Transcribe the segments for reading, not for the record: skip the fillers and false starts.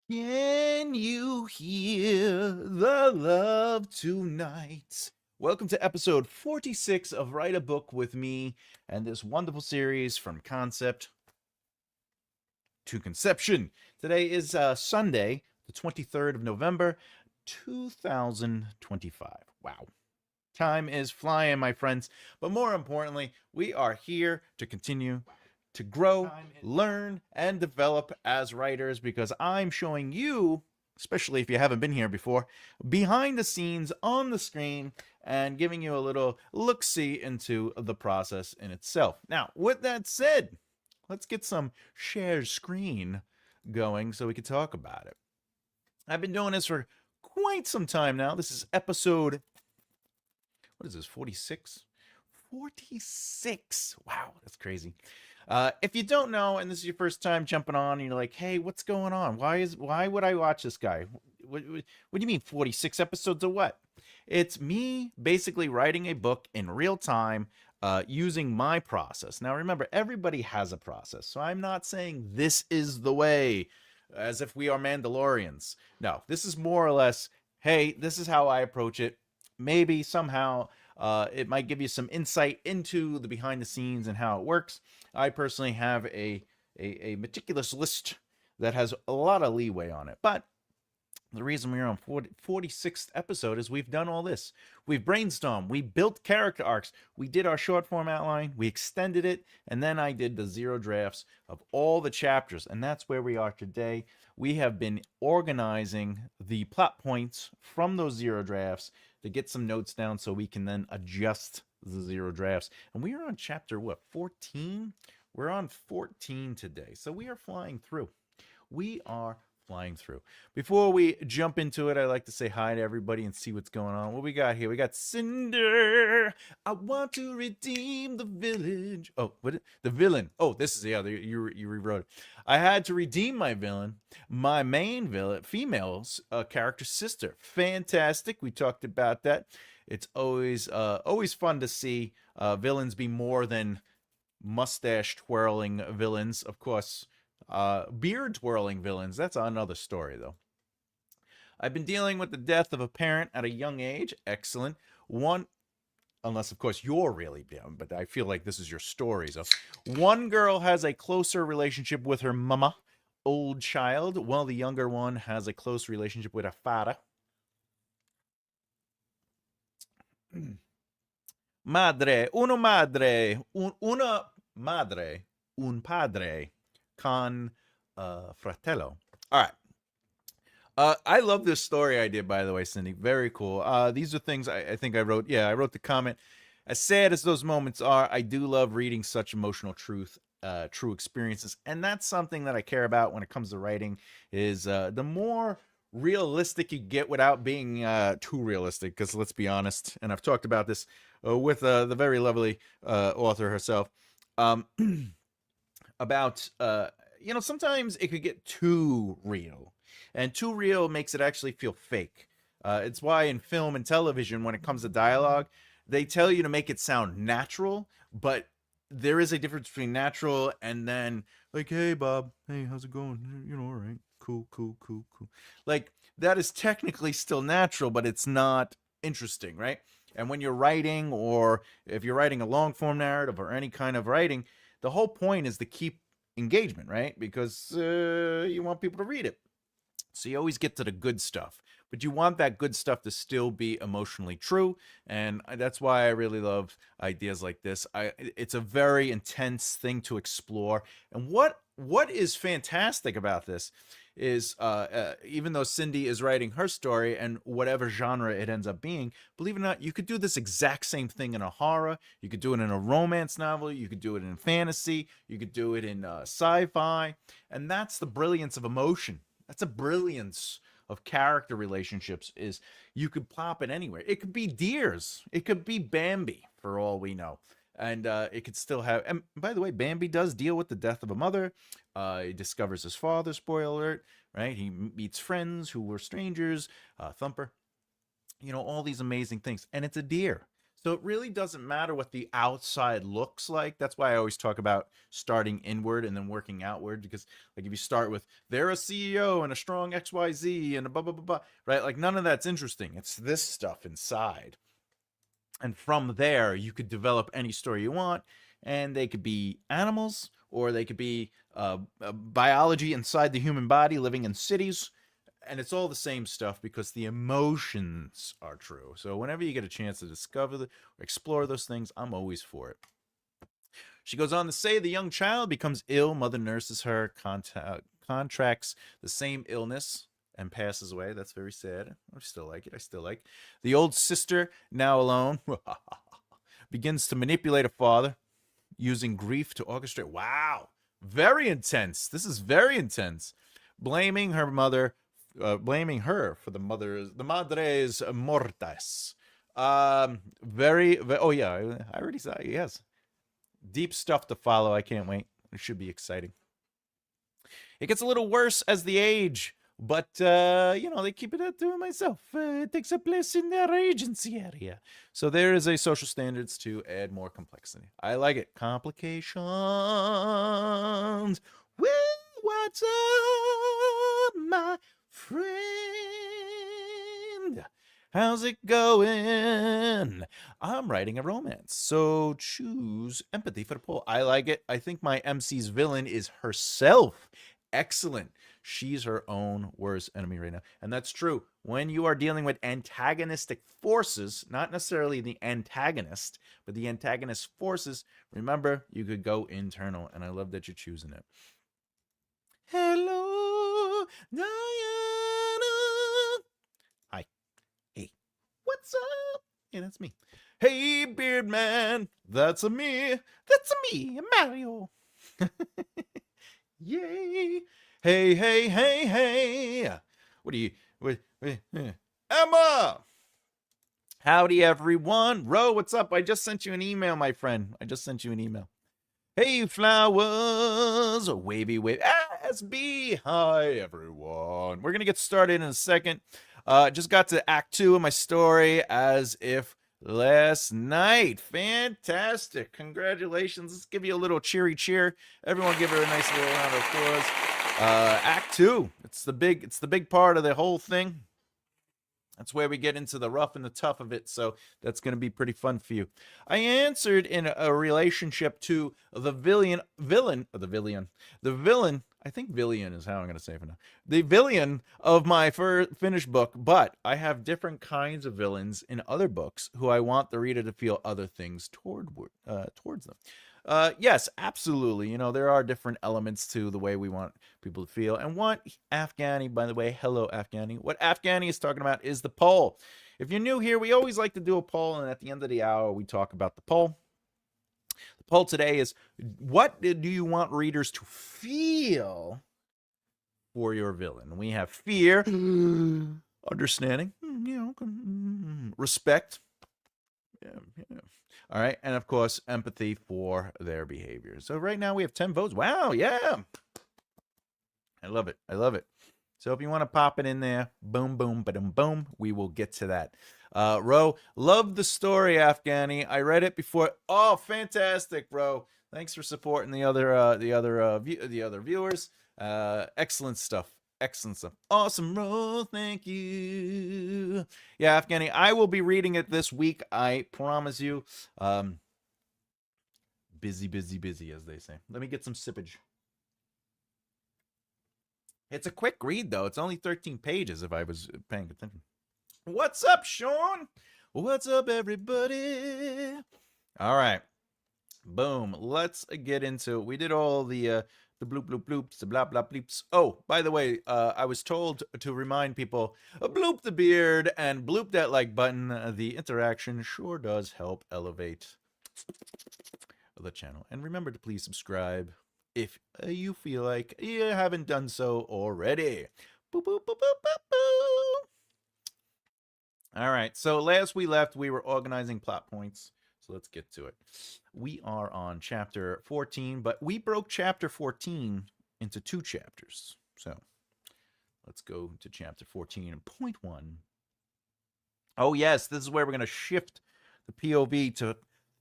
Can you hear the love tonight? Welcome to episode 46 of Write a Book with me and this wonderful series from concept to conception. Today is Sunday, the 23rd of November, 2025. Wow. Time is flying, my friends. But more importantly, we are here to continue to grow, learn, and develop as writers because I'm showing you, especially if you haven't been here before, behind the scenes on the screen and giving you a little look-see into the process in itself. Now, with that said, let's get some share screen going so we can talk about it. I've been doing this for quite some time now. This is episode, what is this, 46? 46. Wow, that's crazy. If you don't know, and this is your first time jumping on, and you're like, "Hey, what's going on? Why would I watch this guy? What do you mean 46 episodes of what?" It's me basically writing a book in real time, using my process. Now, remember, everybody has a process, so I'm not saying this is the way, as if we are Mandalorians. No, this is more or less, hey, this is how I approach it. Maybe somehow it might give you some insight into the behind the scenes and how it works. I personally have a meticulous list that has a lot of leeway on it. But the reason we're on 46th episode is we've done all this. We've brainstormed. We built character arcs. We did our short form outline. We extended it. And then I did the zero drafts of all the chapters. And that's where we are today. We have been organizing the plot points from those zero drafts to get some notes down so we can then adjust the zero drafts. And we are on chapter, what, 14? We're on 14 today. So we are flying through. We are flying through. Before we jump into it, I'd like to say hi to everybody and see what's going on. What we got here? We got Cinder. I want to redeem the village. Oh, what? The villain. Oh, this is the other. You rewrote it. I had to redeem my villain, my main villain, female's character sister. Fantastic. We talked about that. It's always fun to see villains be more than mustache twirling villains. Of course, beard twirling villains, that's another story, though. I've been dealing with the death of a parent at a young age. Excellent. One, unless, of course, you're really young, but I feel like this is your story. So, one girl has a closer relationship with her mama, old child, while the younger one has a close relationship with her father. Una madre, un padre, con fratello. All right. I love this story idea, by the way, Cindy. Very cool. These are things I think I wrote. Yeah, I wrote the comment. As sad as those moments are, I do love reading such emotional true experiences, and that's something that I care about when it comes to writing. Is the more realistic you get without being too realistic. Because let's be honest, and I've talked about this with the very lovely author herself. About sometimes it could get too real, and too real makes it actually feel fake. It's why in film and television, when it comes to dialogue, they tell you to make it sound natural, but there is a difference between natural and then like, hey Bob, hey, how's it going? All right, cool, cool, cool, cool. Like, that is technically still natural, but it's not interesting, right? And when you're writing, or if you're writing a long form narrative or any kind of writing, the whole point is to keep engagement, right? Because you want people to read it. So you always get to the good stuff, but you want that good stuff to still be emotionally true. And that's why I really love ideas like this. It's a very intense thing to explore. And what is fantastic about this is even though Cindy is writing her story and whatever genre it ends up being, believe it or not, you could do this exact same thing in a horror. You could do it in a romance novel. You could do it in fantasy. You could do it in sci-fi. And that's the brilliance of emotion. That's a brilliance of character relationships, is you could pop it anywhere. It could be deers. It could be Bambi, for all we know. And it could still have, and by the way, Bambi does deal with the death of a mother. He discovers his father, spoiler alert, right? He meets friends who were strangers, Thumper, all these amazing things. And it's a deer. So it really doesn't matter what the outside looks like. That's why I always talk about starting inward and then working outward. Because like if you start with they're a CEO and a strong XYZ and a blah blah blah blah, right? Like none of that's interesting. It's this stuff inside. And from there, you could develop any story you want, and they could be animals, or they could be biology inside the human body living in cities. And it's all the same stuff because the emotions are true. So whenever you get a chance to discover or explore those things, I'm always for it. She goes on to say the young child becomes ill. Mother nurses her, contracts the same illness, and passes away. That's very sad. I still like it. I still like. The old sister, now alone, begins to manipulate a father using grief to orchestrate. Wow. Very intense. This is very intense. Blaming her mother, blaming her for the madres mortas. Oh yeah, I already saw it. Yes. Deep stuff to follow. I can't wait. It should be exciting. It gets a little worse as the age, but they keep it to myself. It takes a place in their agency area. So there is a social standards to add more complexity. I like it. Complications. Well, what's up, my friend? How's it going? I'm writing a romance, so choose empathy for the poll. I like it. I think my MC's villain is herself. Excellent. She's her own worst enemy right now. And that's true. When you are dealing with antagonistic forces, not necessarily the antagonist, but the antagonist forces, remember, you could go internal. And I love that you're choosing it. Hello, Diana. Hi. Hey. What's up? Yeah, that's me. Hey, Beard Man. That's a me. That's a me, Mario. Yay. Hey, hey, hey, hey. What are you? Emma. Howdy, everyone. Ro, what's up? I just sent you an email, my friend. I just sent you an email. Hey, flowers. Wavy, wave. SB. Hi, everyone. We're going to get started in a second. Just got to Act 2 of my story as if last night. Fantastic. Congratulations. Let's give you a little cheery cheer. Everyone give her a nice little round of applause. Act 2. It's the big part of the whole thing. That's where we get into the rough and the tough of it, so that's going to be pretty fun for you. I answered in a relationship to the villain, I think villain is how I'm going to say it for now. The villain of my finished book, but I have different kinds of villains in other books who I want the reader to feel other things towards them. Yes, absolutely. There are different elements to the way we want people to feel. And what Afghani, by the way, hello, Afghani. What Afghani is talking about is the poll. If you're new here, we always like to do a poll, and at the end of the hour, we talk about the poll. The poll today is, what do you want readers to feel for your villain? We have fear, understanding, respect. Yeah. All right. And of course, empathy for their behavior. So right now we have 10 votes. Wow. Yeah. I love it. So if you want to pop it in there, boom, boom, ba-dum, boom, we will get to that. Ro, love the story, Afghani. I read it before. Oh, fantastic, Ro. Thanks for supporting the other viewers. Excellent stuff. Awesome, Ro. Thank you. Yeah, Afghani, I will be reading it this week. I promise you. Busy, as they say. Let me get some sippage. It's a quick read, though. It's only 13 pages if I was paying attention. What's up, Sean? What's up, everybody? All right. Boom. Let's get into it. We did all the bloop, bloop, bloops, the blah, blah, bleeps. Oh, by the way, I was told to remind people, bloop the beard and bloop that like button. The interaction sure does help elevate the channel. And remember to please subscribe if you feel like you haven't done so already. Boop, boop, boop, boop, boop, boop. All right, so last we left, we were organizing plot points. So let's get to it. We are on chapter 14, but we broke chapter 14 into 2 chapters. So let's go to chapter 14 and point 1. Oh, yes, this is where we're going to shift the POV to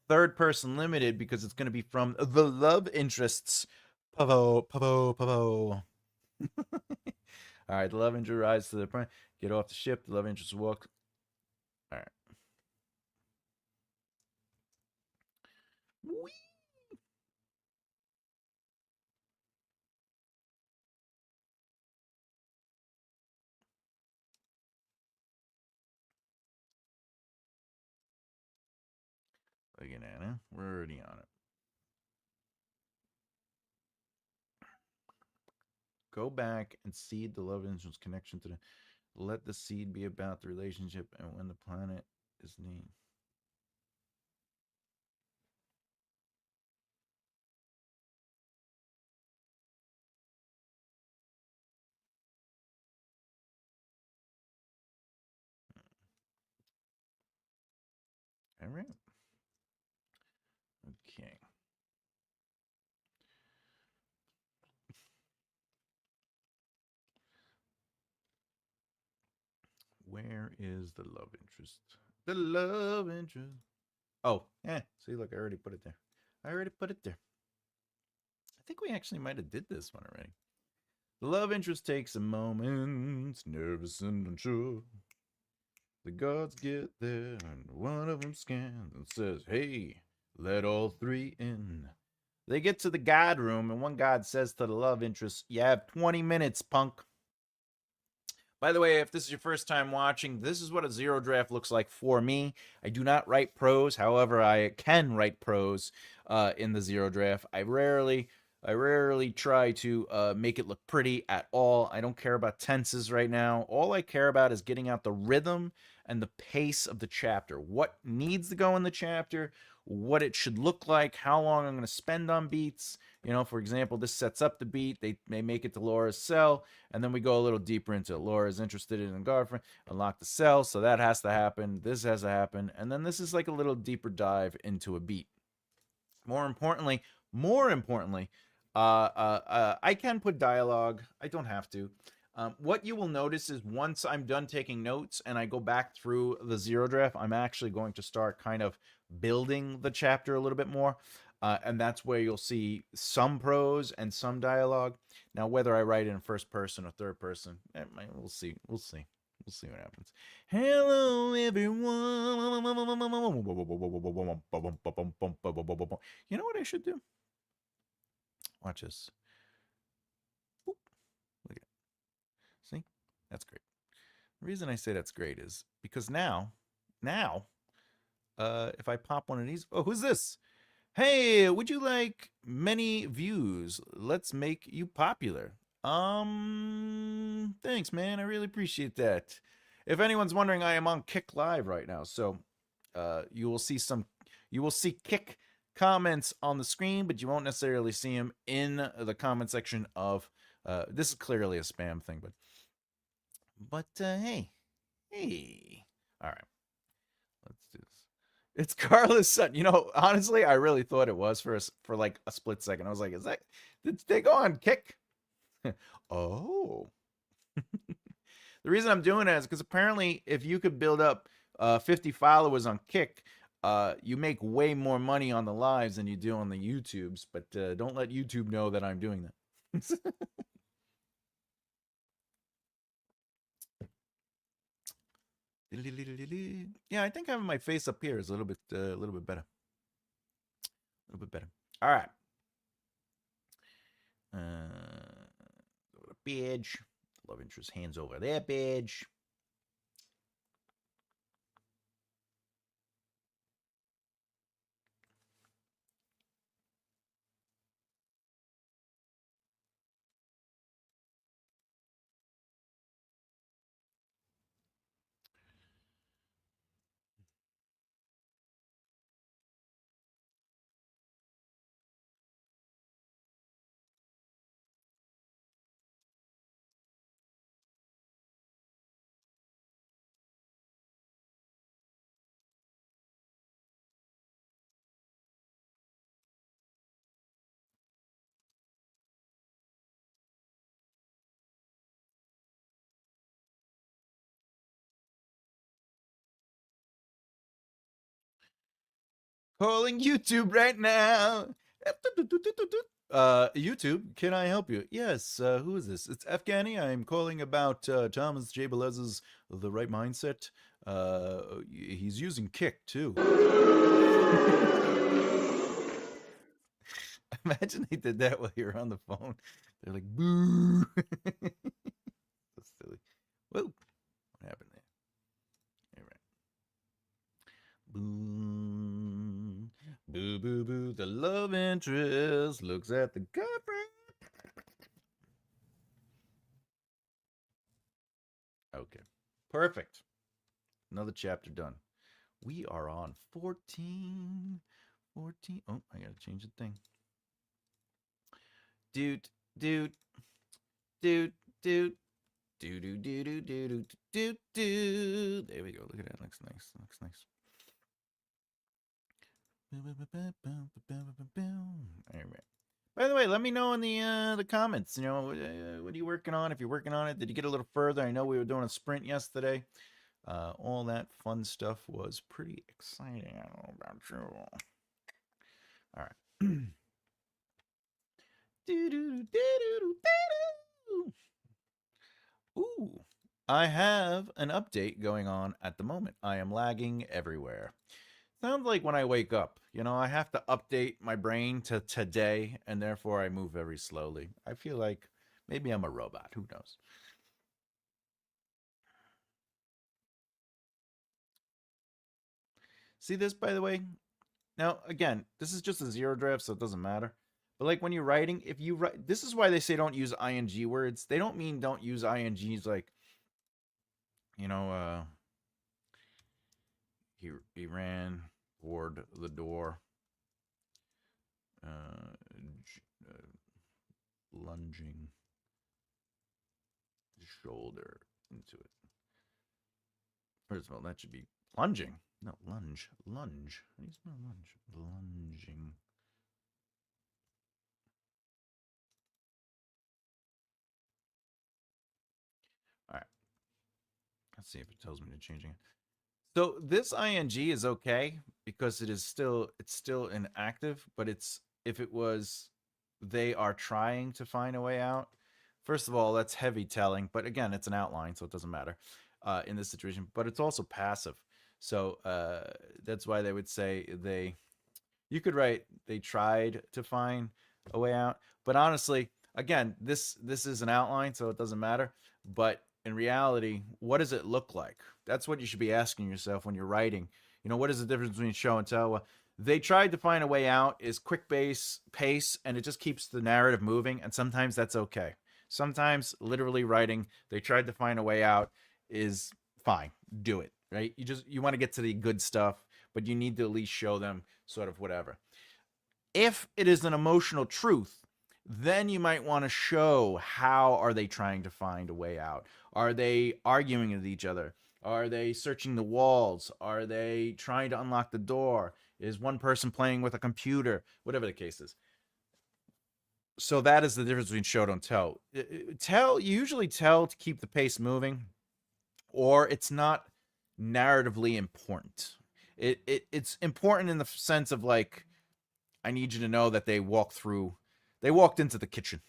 third person limited because it's going to be from the love interests. Pavo, pavo, pavo. All right, the love interest rides to the front. Get off the ship. The love interest walk. All right. Whee! Look at Anna. We're already on it. Go back and seed the love interest connection to the. Let the seed be about the relationship and when the planet is named. All right. Okay. Where is the love interest? The love interest. Oh, see, look, I already put it there. I already put it there. I think we actually might have did this one already. The love interest takes a moment, nervous and unsure. The gods get there, and one of them scans and says, "Hey, let all three in." They get to the god room, and one god says to the love interest, "You have 20 minutes, punk." By the way, if this is your first time watching, this is what a zero draft looks like for me. I do not write prose. However, I can write prose in the zero draft. I rarely try to make it look pretty at all. I don't care about tenses right now. All I care about is getting out the rhythm and the pace of the chapter. What needs to go in the chapter, what it should look like, how long I'm going to spend on beats. You know, for example, this sets up the beat. They make it to Laura's cell, and then we go a little deeper into it. Laura's interested in a girlfriend, unlock the cell, so that has to happen. This has to happen, and then this is like a little deeper dive into a beat. More importantly, I can put dialogue. I don't have to. What you will notice is once I'm done taking notes and I go back through the zero draft, I'm actually going to start kind of building the chapter a little bit more. And that's where you'll see some prose and some dialogue. Now, whether I write in first person or third person, we'll see. We'll see. We'll see what happens. Hello, everyone. You know what I should do? Watch this. Boop. Look at it. See? That's great. The reason I say that's great is because now, if I pop one of these, oh, who's this? Hey, would you like many views? Let's make you popular. Thanks, man. I really appreciate that. If anyone's wondering, I am on Kick Live right now, so you will see Kick comments on the screen, but you won't necessarily see them in the comment section of. This is clearly a spam thing, but hey, all right, let's do this. It's Carla's son. You know, honestly, I really thought it was for like a split second. I was like, is that did they go on Kick? Oh. The reason I'm doing that is because apparently if you could build up 50 followers on Kick, you make way more money on the lives than you do on the YouTubes. But don't let YouTube know that I'm doing that. Yeah, I think having my face up here is a little bit better. A little bit better. All right. Go to badge. Love interest hands over there, badge. Calling YouTube right now. YouTube, can I help you? Yes, who is this? It's Afghani. I'm calling about Thomas J. Bellezza's The Right Mindset. He's using Kick, too. Imagine they did that while you were on the phone. They're like, boo. That's silly. Whoa. What happened there? All right. Boo. Boo, boo, boo. The love interest looks at the girlfriend. Okay. Perfect. Another chapter done. We are on 14. 14. Oh, I gotta change the thing. Dude, dude, dude, dude. Do do do do do do do do. There we go. Look at that. Looks nice. Looks nice. All right. By the way, let me know in the comments. You know, what are you working on? If you're working on it, did you get a little further? I know we were doing a sprint yesterday. All that fun stuff was pretty exciting. I don't know about you. All right. Ooh, I have an update going on at the moment. I am lagging everywhere. Sounds like when I wake up, I have to update my brain to today, and therefore I move very slowly. I feel like maybe I'm a robot. Who knows? See this, by the way? Now, again, this is just a zero draft, so it doesn't matter. But like when you're writing, if you write, this is why they say don't use ing words. They don't mean don't use ings like, you know, he ran toward the door, lunging shoulder into it. First of all, that should be plunging. No, lunge. Lunge. How do you spell lunge? Lunging. All right. Let's see if it tells me to changing it. So this ing is okay because it's still inactive, but it's if it was they are trying to find a way out. First of all, that's heavy telling, but again, it's an outline, so it doesn't matter in this situation. But it's also passive, so that's why they would say they. You could write they tried to find a way out, but honestly, again, this is an outline, so it doesn't matter. But in reality, what does it look like? That's what you should be asking yourself when you're writing. What is the difference between show and tell? Well, they tried to find a way out is quick pace, and it just keeps the narrative moving, and sometimes that's okay. Sometimes literally writing they tried to find a way out is fine. Do it, right? You want to get to the good stuff, but you need to at least show them sort of whatever. If it is an emotional truth, then you might want to show how are they trying to find a way out. Are they arguing with each other? Are they searching the walls? Are they trying to unlock the door? Is one person playing with a computer? Whatever the case is. So that is the difference between show don't tell. You usually tell to keep the pace moving, or it's not narratively important. It's important in the sense of like, I need you to know that they walked into the kitchen,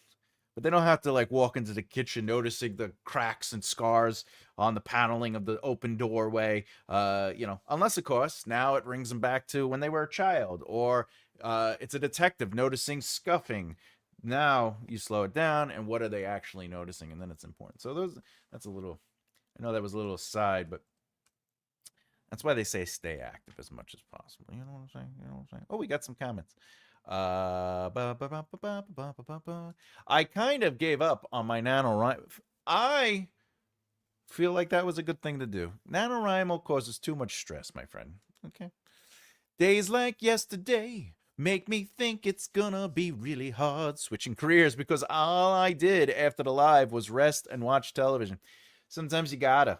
but they don't have to like walk into the kitchen noticing the cracks and scars on the paneling of the open doorway. Unless of course now it brings them back to when they were a child, or it's a detective noticing scuffing. Now you slow it down, and what are they actually noticing, and then it's important. So that's a little. I know that was a little aside, but that's why they say stay active as much as possible. You know what I'm saying? Oh, we got some comments. I kind of gave up on my NaNoWriMo. I feel like that was a good thing to do. NaNoWriMo causes too much stress, my friend. Okay. Days like yesterday make me think it's gonna be really hard switching careers because all I did after the live was rest and watch television. Sometimes you gotta,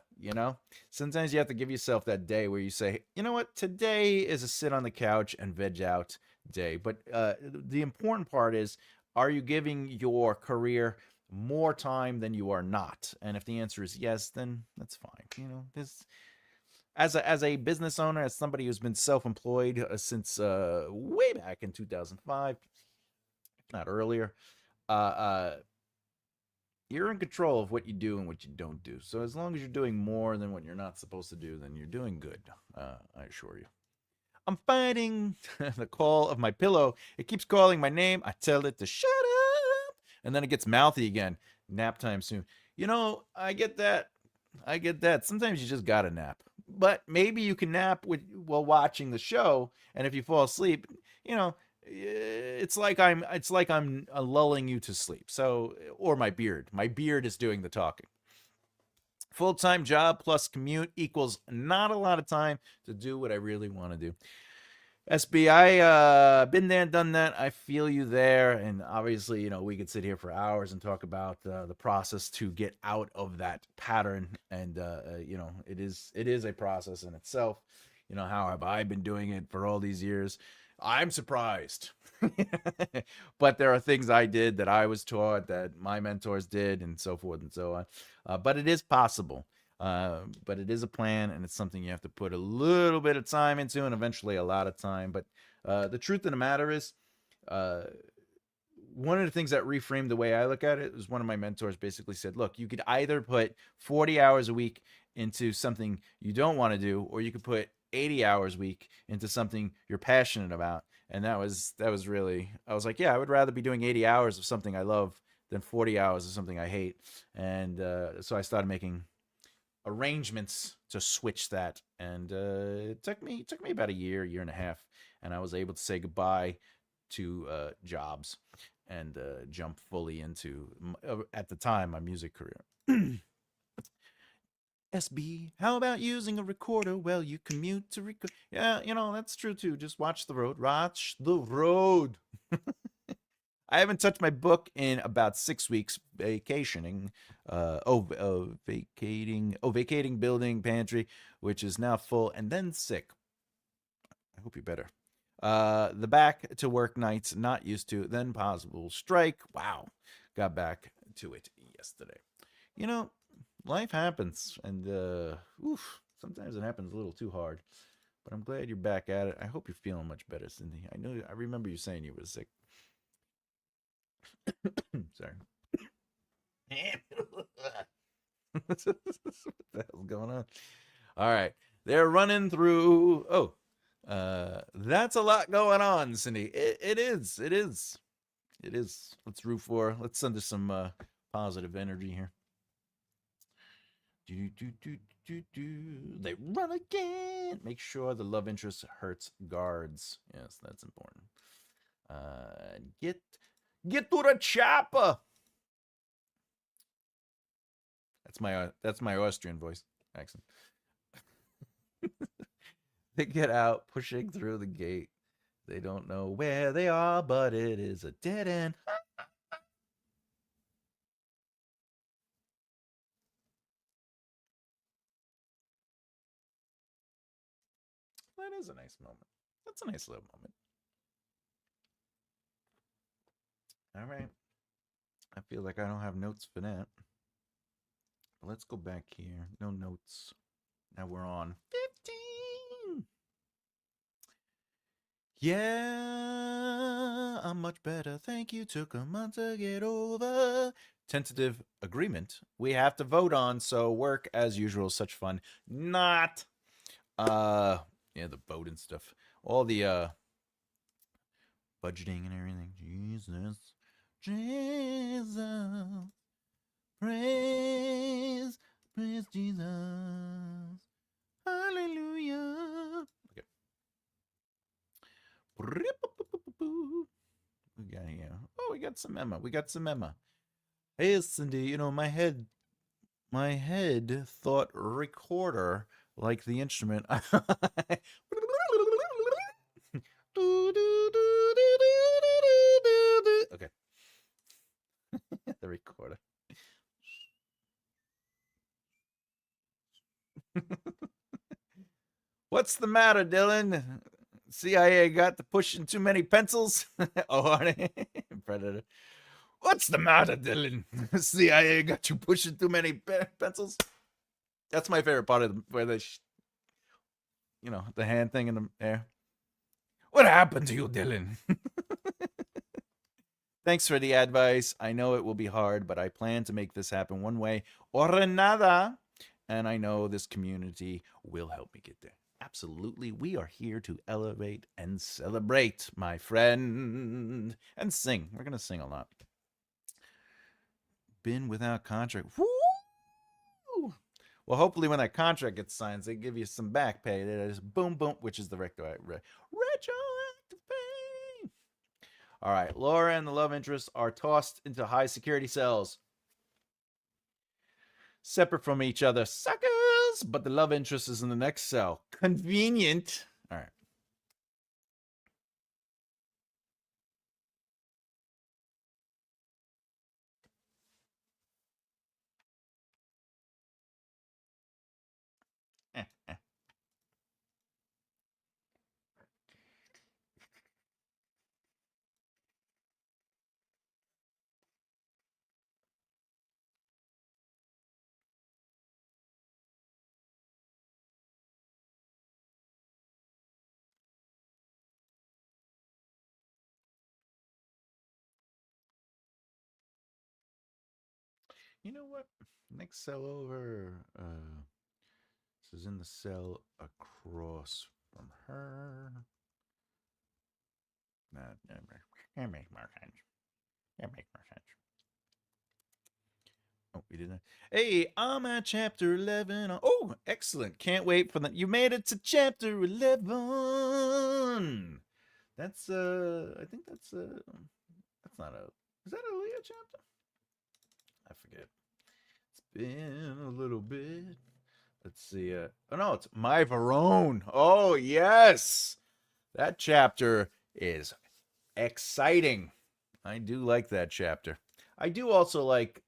sometimes you have to give yourself that day where you say, you know what, today is a sit on the couch and veg out day. But the important part is, are you giving your career more time than you are not? And if the answer is yes, then that's fine. as a business owner, as somebody who's been self-employed since way back in 2005, if not earlier, uh, uh, you're in control of what you do and what you don't do. So as long as you're doing more than what you're not supposed to do, then you're doing good. I assure you. I'm fighting the call of my pillow. It keeps calling my name. I tell it to shut up, and then it gets mouthy again. Nap time soon. I get that. I get that. Sometimes you just gotta nap, but maybe you can nap while watching the show, and if you fall asleep, it's like I'm lulling you to sleep. So, or my beard is doing the talking. Full-time job plus commute equals not a lot of time to do what I really want to do. SB, I been there, done that. I feel you there, and obviously, we could sit here for hours and talk about the process to get out of that pattern. And it is a process in itself. How have I been doing it for all these years? I'm surprised, but there are things I did that I was taught that my mentors did, and so forth and so on. But it is possible. But it is a plan, and it's something you have to put a little bit of time into, and eventually a lot of time. But the truth of the matter is, one of the things that reframed the way I look at it is one of my mentors basically said, look, you could either put 40 hours a week into something you don't want to do, or you could put 80 hours a week into something you're passionate about. And that was really, I was like, yeah, I would rather be doing 80 hours of something I love than 40 hours of something I hate. And so I started making arrangements to switch that, and it took me about a year and a half, and I was able to say goodbye to jobs and jump fully into at the time my music career. SB, how about using a recorder while you commute to record? Yeah, that's true too. Just watch the road. Watch the road. I haven't touched my book in about 6 weeks. Vacationing, vacating building pantry, which is now full, and then sick. I hope you're better. The back to work nights, not used to, then possible strike. Wow, got back to it yesterday. Life happens, and sometimes it happens a little too hard. But I'm glad you're back at it. I hope you're feeling much better, Cindy. I remember you saying you were sick. Sorry. What the hell's going on? All right. They're running through. Oh, that's a lot going on, Cindy. It is. Let's root for. Let's send us some positive energy here. They run again. Make sure the love interest hurts guards. Yes, that's important. Get to the chopper. That's my Austrian voice accent. They get out, pushing through the gate. They don't know where they are, but it is a dead end. That is a nice moment. That's a nice little moment. All right. I feel like I don't have notes for that. But let's go back here. No notes. Now we're on 15. Yeah, I'm much better. Thank you. Took a month to get over. Tentative agreement. We have to vote on, so work as usual. Such fun. Not. Yeah, the vote and stuff. All the budgeting and everything. Jesus. Praise Jesus. Hallelujah. Okay. We got here. Oh, we got some Emma. Hey, Cindy, my head thought recorder like the instrument. Okay. The recorder. What's the matter, Dylan? CIA got to pushing too many pencils? Oh, Predator. What's the matter, Dylan? CIA got you pushing too many pencils? That's my favorite part of where they the hand thing in the air. What happened to you, Dylan? Thanks for the advice. I know it will be hard, but I plan to make this happen one way or another. And I know this community will help me get there. Absolutely. We are here to elevate and celebrate, my friend. And sing. We're going to sing a lot. Been without contract. Woo! Well, hopefully when that contract gets signed, they give you some back pay. There's boom, boom, which is the retroactive pay. All right. Laura and the love interest are tossed into high security cells. Separate from each other. Suckers! But the love interest is in the next cell. Convenient. All right. You know what? Next cell over. This is in the cell across from her. That makes more sense. That makes more sense. Oh, we didn't. Hey, I'm at chapter 11. Oh, excellent. Can't wait for that. You made it to chapter 11. That's, I think that's not a, is that a Leah chapter? I forget. It's been a little bit. Let's see. Oh, no, it's My Verone. Oh, yes. That chapter is exciting. I do like that chapter. I do also like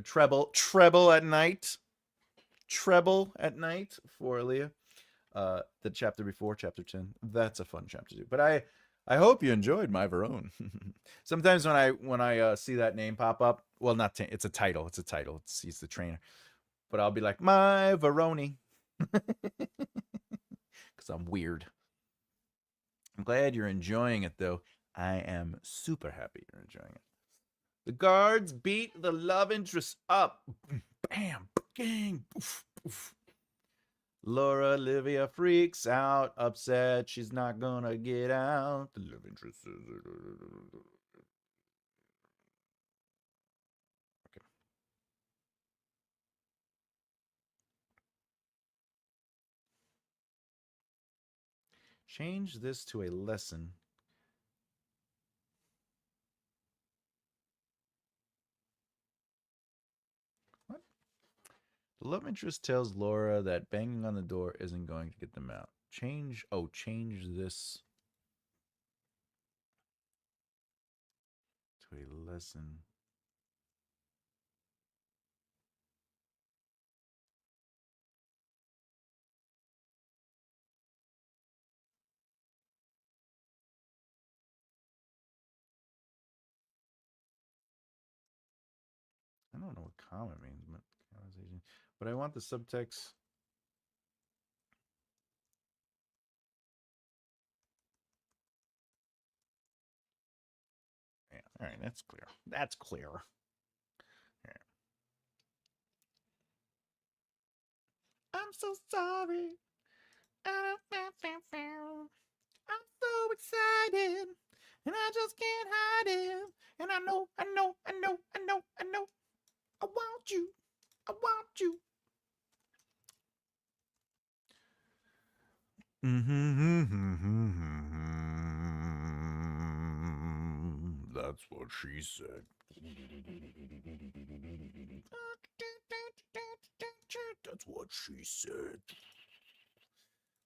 treble at night. Treble at night for Leah. The chapter before, chapter 10. That's a fun chapter too. But I hope you enjoyed My Verone. Sometimes when I see that name pop up, well, it's a title. It's a title. He's the trainer. But I'll be like, My Verone. Because I'm weird. I'm glad you're enjoying it, though. I am super happy you're enjoying it. The guards beat the love interest up. Bam, gang. Oof, oof. Laura Olivia freaks out, upset. She's not gonna get out. The love interest is. Okay. Change this to a lesson. What? The love interest tells Laura that banging on the door isn't going to get them out. Change this to a lesson. I don't know what comment means, but I want the subtext. Yeah, all right, that's clear. That's clear. Yeah. I'm so sorry. I'm so excited, and I just can't hide it. And I know. I want you. I want you. That's what she said. That's what she said.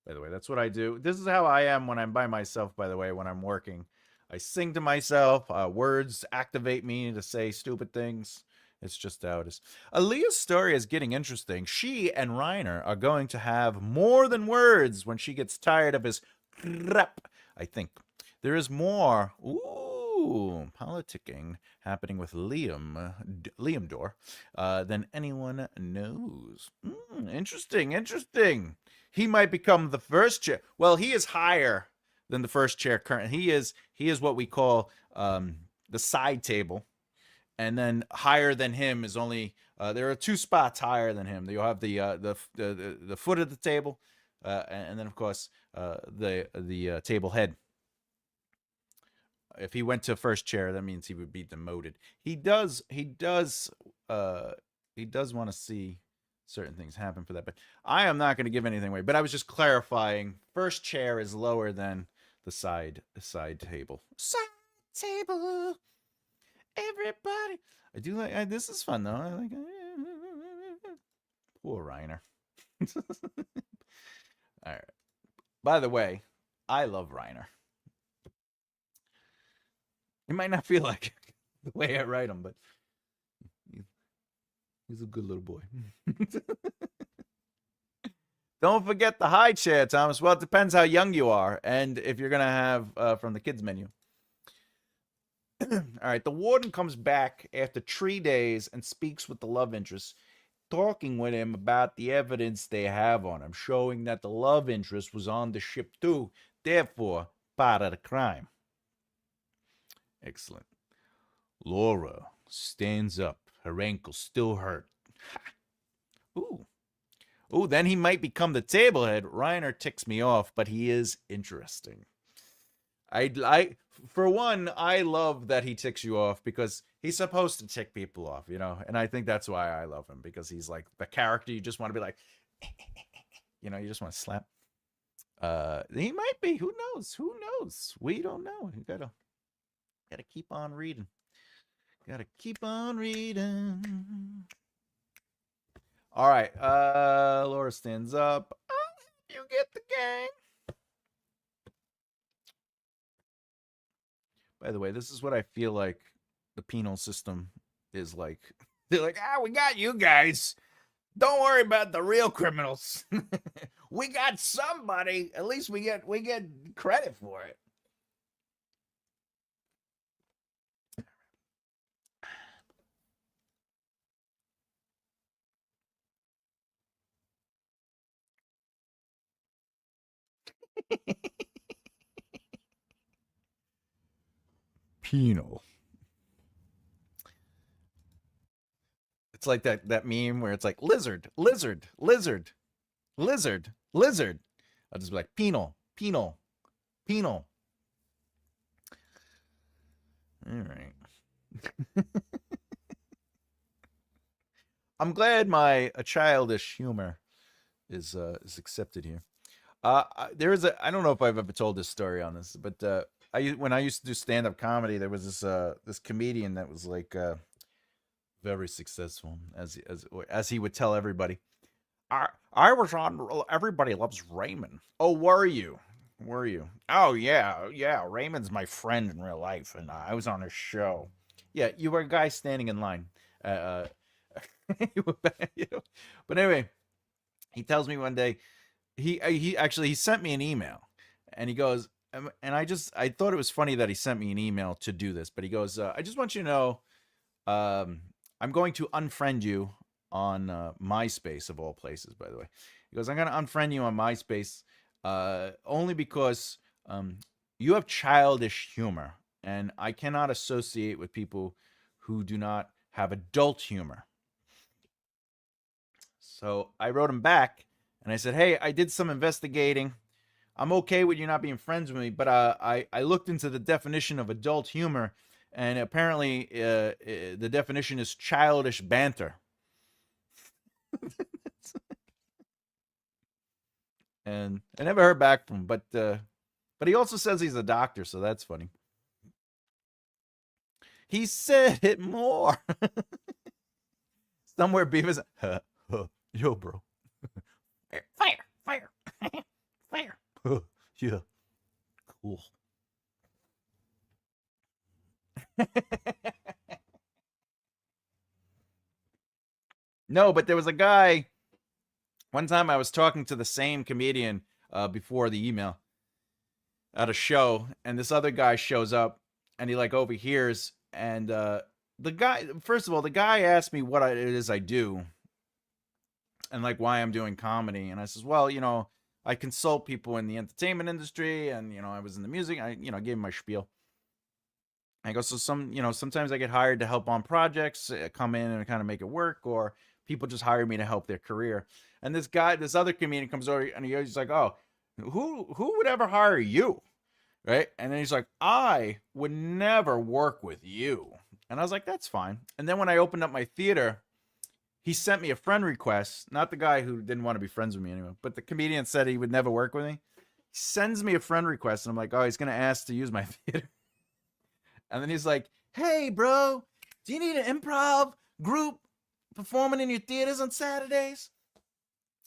By the way, that's what I do. This is how I am when I'm by myself, by the way, when I'm working. I sing to myself. Words activate me to say stupid things. It's just how it is. Aaliyah's story is getting interesting. She and Reiner are going to have more than words when she gets tired of his crap, I think. There is more. Politicking happening with Liam Dor, than anyone knows. Interesting. He might become the first chair. Well, he is higher than the first chair current. He is what we call the side table, and then higher than him is only there are two spots higher than him. You'll have the foot of the table, and then of course the table head. If he went to first chair, that means he would be demoted. He does want to see certain things happen for that, but I am not going to give anything away. But I was just clarifying. First chair is lower than the side table. Side table. Everybody. I do like this is fun though. I like poor Reiner. All right. By the way, I love Reiner. It might not feel like the way I write him, but he's a good little boy. Don't forget the high chair, Thomas. Well, it depends how young you are and if you're going to have from the kids menu. All right, the warden comes back after 3 days and speaks with the love interest, talking with him about the evidence they have on him, showing that the love interest was on the ship too, therefore part of the crime. Excellent. Laura stands up, her ankle still hurt. Ooh. Ooh, then he might become the table head. Reiner ticks me off, but he is interesting. For one, I love that he ticks you off because he's supposed to tick people off, you know? And I think that's why I love him, because he's like the character you just want to be like, you know, you just want to slap. He might be. Who knows? Who knows? We don't know. You gotta keep on reading. Gotta keep on reading. All right. Laura stands up. You get the gang. By the way, this is what I feel like the penal system is like. They're like, we got you guys. Don't worry about the real criminals. We got somebody. At least we get credit for it. Penal. It's like that meme where it's like lizard, lizard, lizard, lizard, lizard. I'll just be like penal, penal, penal. All right. I'm glad my childish humor is accepted here. There is I don't know if I've ever told this story on this, but when I used to do stand-up comedy, there was this comedian that was like very successful, as he would tell everybody. I was on Everybody Loves Raymond. Oh, were you? Were you? Oh yeah. Raymond's my friend in real life, and I was on his show. Yeah, you were a guy standing in line. But anyway, he tells me one day he sent me an email, and he goes, and I thought it was funny that he sent me an email to do this, but he goes, I just want you to know, I'm going to unfriend you on MySpace, of all places, by the way. He goes, I'm going to unfriend you on MySpace only because you have childish humor, and I cannot associate with people who do not have adult humor. So I wrote him back, and I said, hey, I did some investigating. I'm okay with you not being friends with me, but I looked into the definition of adult humor, and apparently the definition is childish banter. And I never heard back from him, but he also says he's a doctor, so that's funny. He said it more. Somewhere Beavis, yo, bro. Fire. Fire. Yeah. Cool. No, but there was a guy. One time I was talking to the same comedian before the email at a show, and this other guy shows up, and he like overhears, and the guy asked me what it is I do, and like why I'm doing comedy, and I says, well, I consult people in the entertainment industry, and I was in the music. I gave him my spiel. I go, so sometimes I get hired to help on projects, come in and kind of make it work, or people just hire me to help their career. And this other comedian comes over, and he's like, "Oh, who would ever hire you?" Right? And then he's like, "I would never work with you." And I was like, "That's fine." And then when I opened up my theater, he sent me a friend request. Not the guy who didn't want to be friends with me anyway, but the comedian said he would never work with me. He sends me a friend request, and I'm like, "Oh, he's gonna ask to use my theater." And then he's like, "Hey, bro, do you need an improv group performing in your theaters on Saturdays?"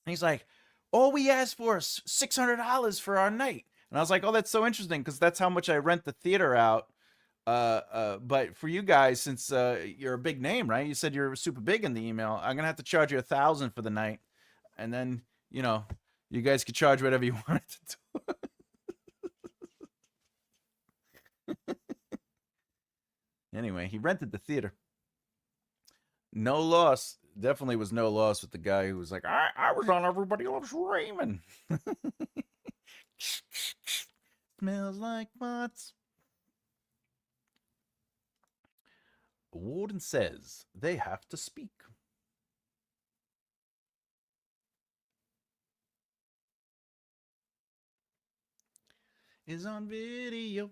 And he's like, "All we ask for is $600 for our night." And I was like, "Oh, that's so interesting, because that's how much I rent the theater out. But for you guys, since you're a big name, right? You said you're super big in the email. I'm gonna have to charge you $1,000 for the night, and then you guys could charge whatever you wanted to do." Anyway, he rented the theater. No loss. Definitely was no loss with the guy who was like, I was on Everybody Loves Raymond. Smells like butts. Warden says they have to speak. Is on video.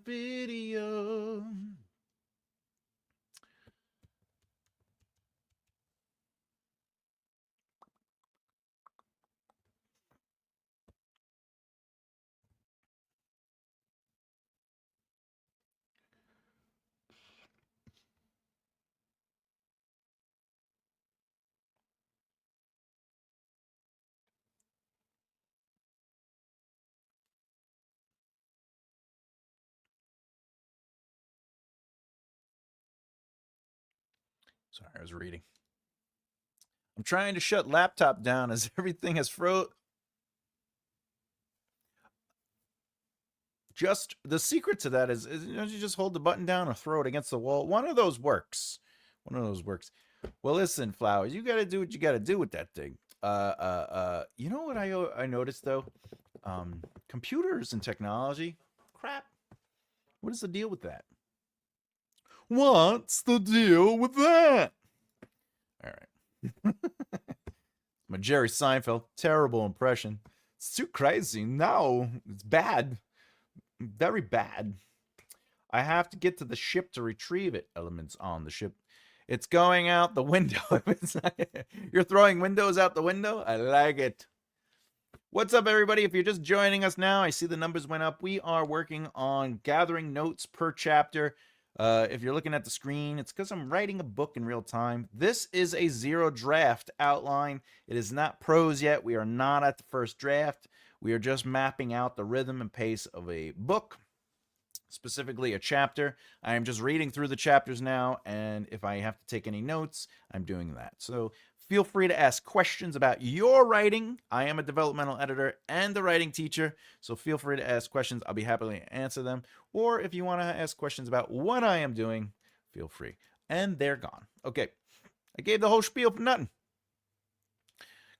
Sorry, I was reading. I'm trying to shut laptop down as everything has froze. Just the secret to that is you just hold the button down or throw it against the wall. One of those works. Well, listen, Flowers, you got to do what you got to do with that thing. You know what I noticed though? Computers and technology. Crap. What is the deal with that? What's the deal with that? All right. My Jerry Seinfeld, terrible impression. It's too crazy. No, it's bad. Very bad. I have to get to the ship to retrieve it. Elements on the ship. It's going out the window. You're throwing windows out the window? I like it. What's up, everybody? If you're just joining us now, I see the numbers went up. We are working on gathering notes per chapter. If you're looking at the screen, it's because I'm writing a book in real time. This is a zero draft outline. It is not prose yet. We are not at the first draft. We are just mapping out the rhythm and pace of a book, specifically a chapter. I am just reading through the chapters now, and if I have to take any notes, I'm doing that. So feel free to ask questions about your writing. I am a developmental editor and a writing teacher, so feel free to ask questions. I'll be happy to answer them. Or if you want to ask questions about what I am doing, feel free. And they're gone. Okay, I gave the whole spiel for nothing.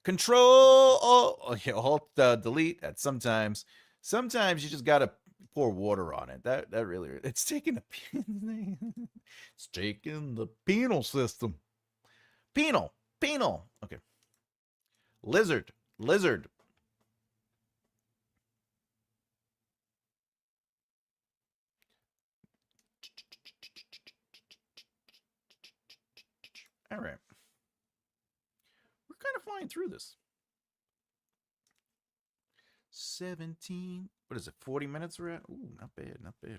Control, Alt, delete. That sometimes you just gotta pour water on it. That really, it's taking it's taking the penal system. Penal. Okay. Lizard. All right. We're kind of flying through this. 17. What is it? 40 minutes we're at? Ooh, not bad.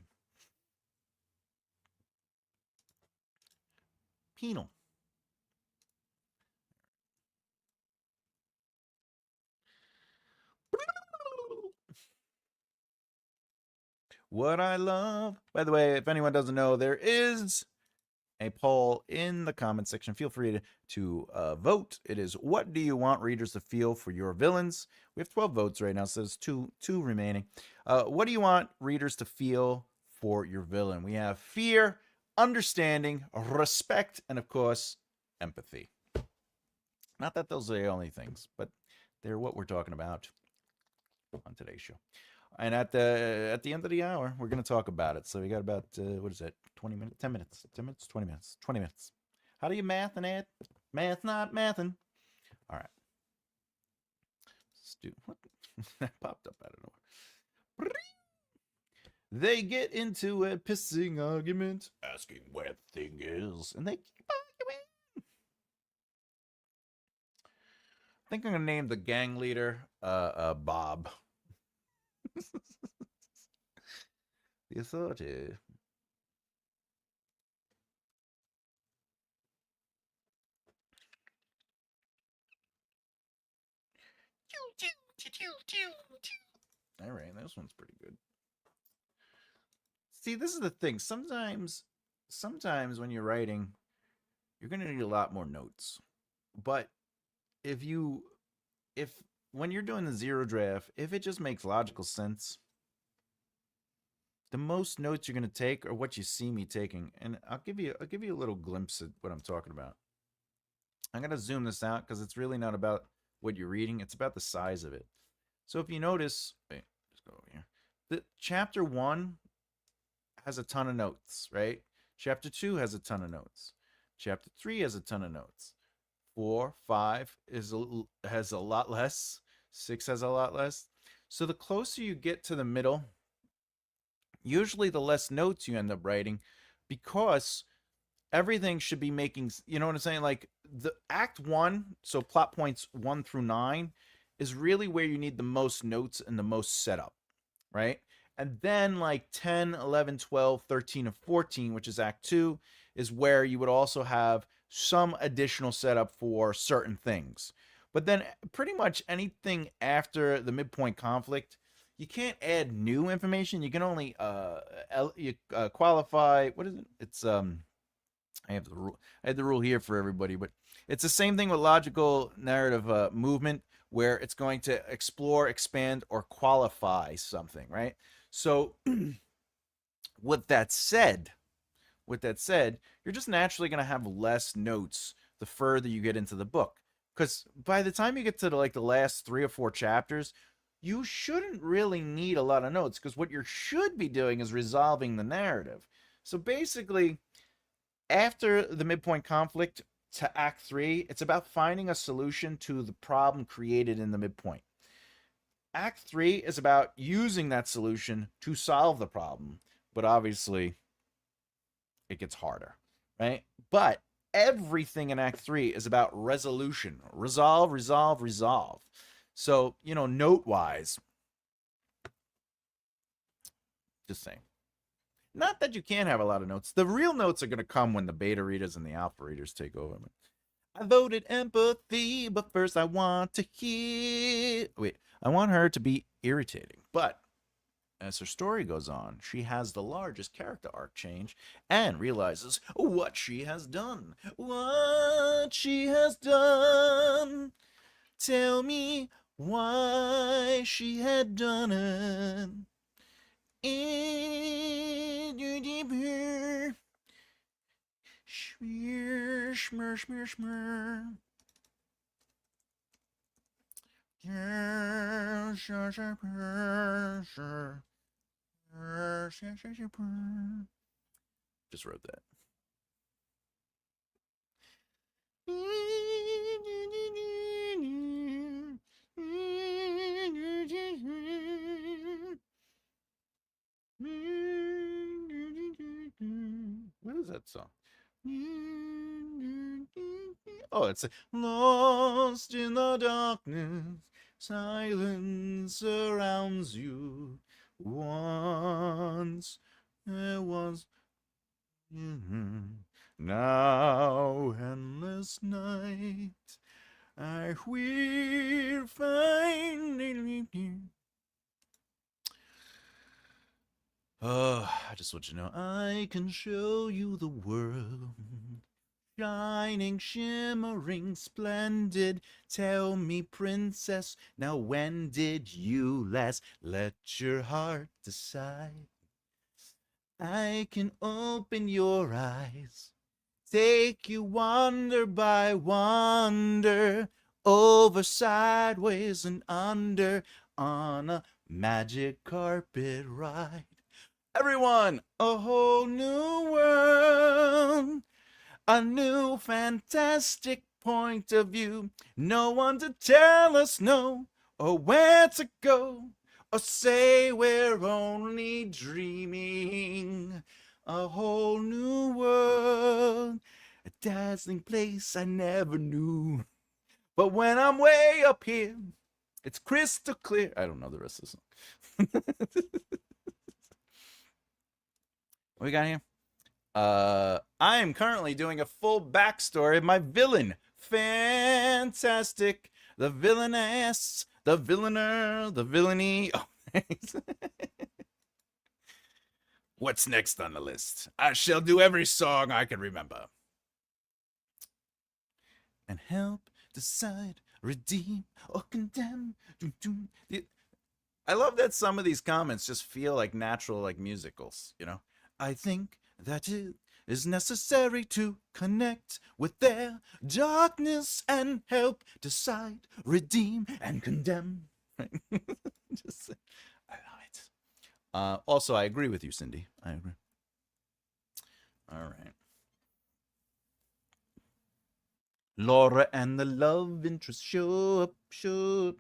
Penal. What I love. By the way, if anyone doesn't know, there is a poll in the comment section. Feel free to vote. It is, what do you want readers to feel for your villains? We have 12 votes right now, so there's two remaining. What do you want readers to feel for your villain? We have fear, understanding, respect, and of course, empathy. Not that those are the only things, but they're what we're talking about. on today's show. And at the end of the hour, we're going to talk about it. So we got about what is it? 20 minutes, 10 minutes, 10 minutes, 20 minutes, 20 minutes. How do you math and add? Math not mathing. All right. What? That popped up out of nowhere. They get into a pissing argument, asking where the thing is, and they keep arguing. I think I'm gonna name the gang leader Bob. The authority. All right, this one's pretty good. See, this is the thing. Sometimes when you're writing, you're gonna need a lot more notes. But if when you're doing the zero draft, if it just makes logical sense, the most notes you're gonna take are what you see me taking, and I'll give you a little glimpse at what I'm talking about. I'm gonna zoom this out because it's really not about what you're reading; it's about the size of it. So if you notice, wait, just go over here. The chapter 1 has a ton of notes, right? Chapter 2 has a ton of notes. Chapter 3 has a ton of notes. 4, 5 has a lot less. 6 has a lot less. So the closer you get to the middle, usually the less notes you end up writing, because everything should be making, you know what I'm saying? Like the act 1, so plot points 1 through 9 is really where you need the most notes and the most setup, right? And then like 10, 11, 12, 13, and 14, which is act 2, is where you would also have some additional setup for certain things. But then pretty much anything after the midpoint conflict, you can't add new information. You can only qualify. What is it? It's I have the rule. I had the rule here for everybody, but it's the same thing with logical narrative movement, where it's going to explore, expand, or qualify something, right? So, with that said, you're just naturally going to have less notes the further you get into the book, because by the time you get to the last 3 or 4 chapters, you shouldn't really need a lot of notes, because what you should be doing is resolving the narrative. So basically, after the midpoint conflict to act 3, it's about finding a solution to the problem created in the midpoint. Act 3 is about using that solution to solve the problem, but obviously it gets harder, right? But everything in act 3 is about resolution. Resolve, resolve, resolve. So, note-wise, just saying. Not that you can't have a lot of notes. The real notes are going to come when the beta readers and the alpha readers take over. I voted empathy, but first I want to hear... Wait, I want her to be irritating. But as her story goes on, she has the largest character arc change and realizes what she has done. What she has done. Tell me why she had done it. In your deeper. Schmear, schmear, schmear, schmear. Just wrote that. What is that song? Oh, it's lost in the darkness, silence surrounds you. Once there was now endless night. I will finally. I just want you to know I can show you the world. Shining, shimmering, splendid. Tell me, princess, now when did you last let your heart decide? I can open your eyes, take you wonder by wonder, over, sideways, and under. on a magic carpet ride. Everyone, a whole new world, a new fantastic point of view. No one to tell us no or where to go or say we're only dreaming. A whole new world, a dazzling place I never knew. But when I'm way up here, it's crystal clear. I don't know the rest of the song. What we got here? I am currently doing a full backstory of my villain. Fantastic. The villainess, the villainer, the villainy. Oh, what's next on the list? I shall do every song I can remember. And help decide, redeem, or condemn. I love that some of these comments just feel like natural, like musicals, you know? I think that it is necessary to connect with their darkness and help decide, redeem, and condemn. Just, I love it. Also, I agree with you, Cindy. I agree. All right. Laura and the love interest show up, show up.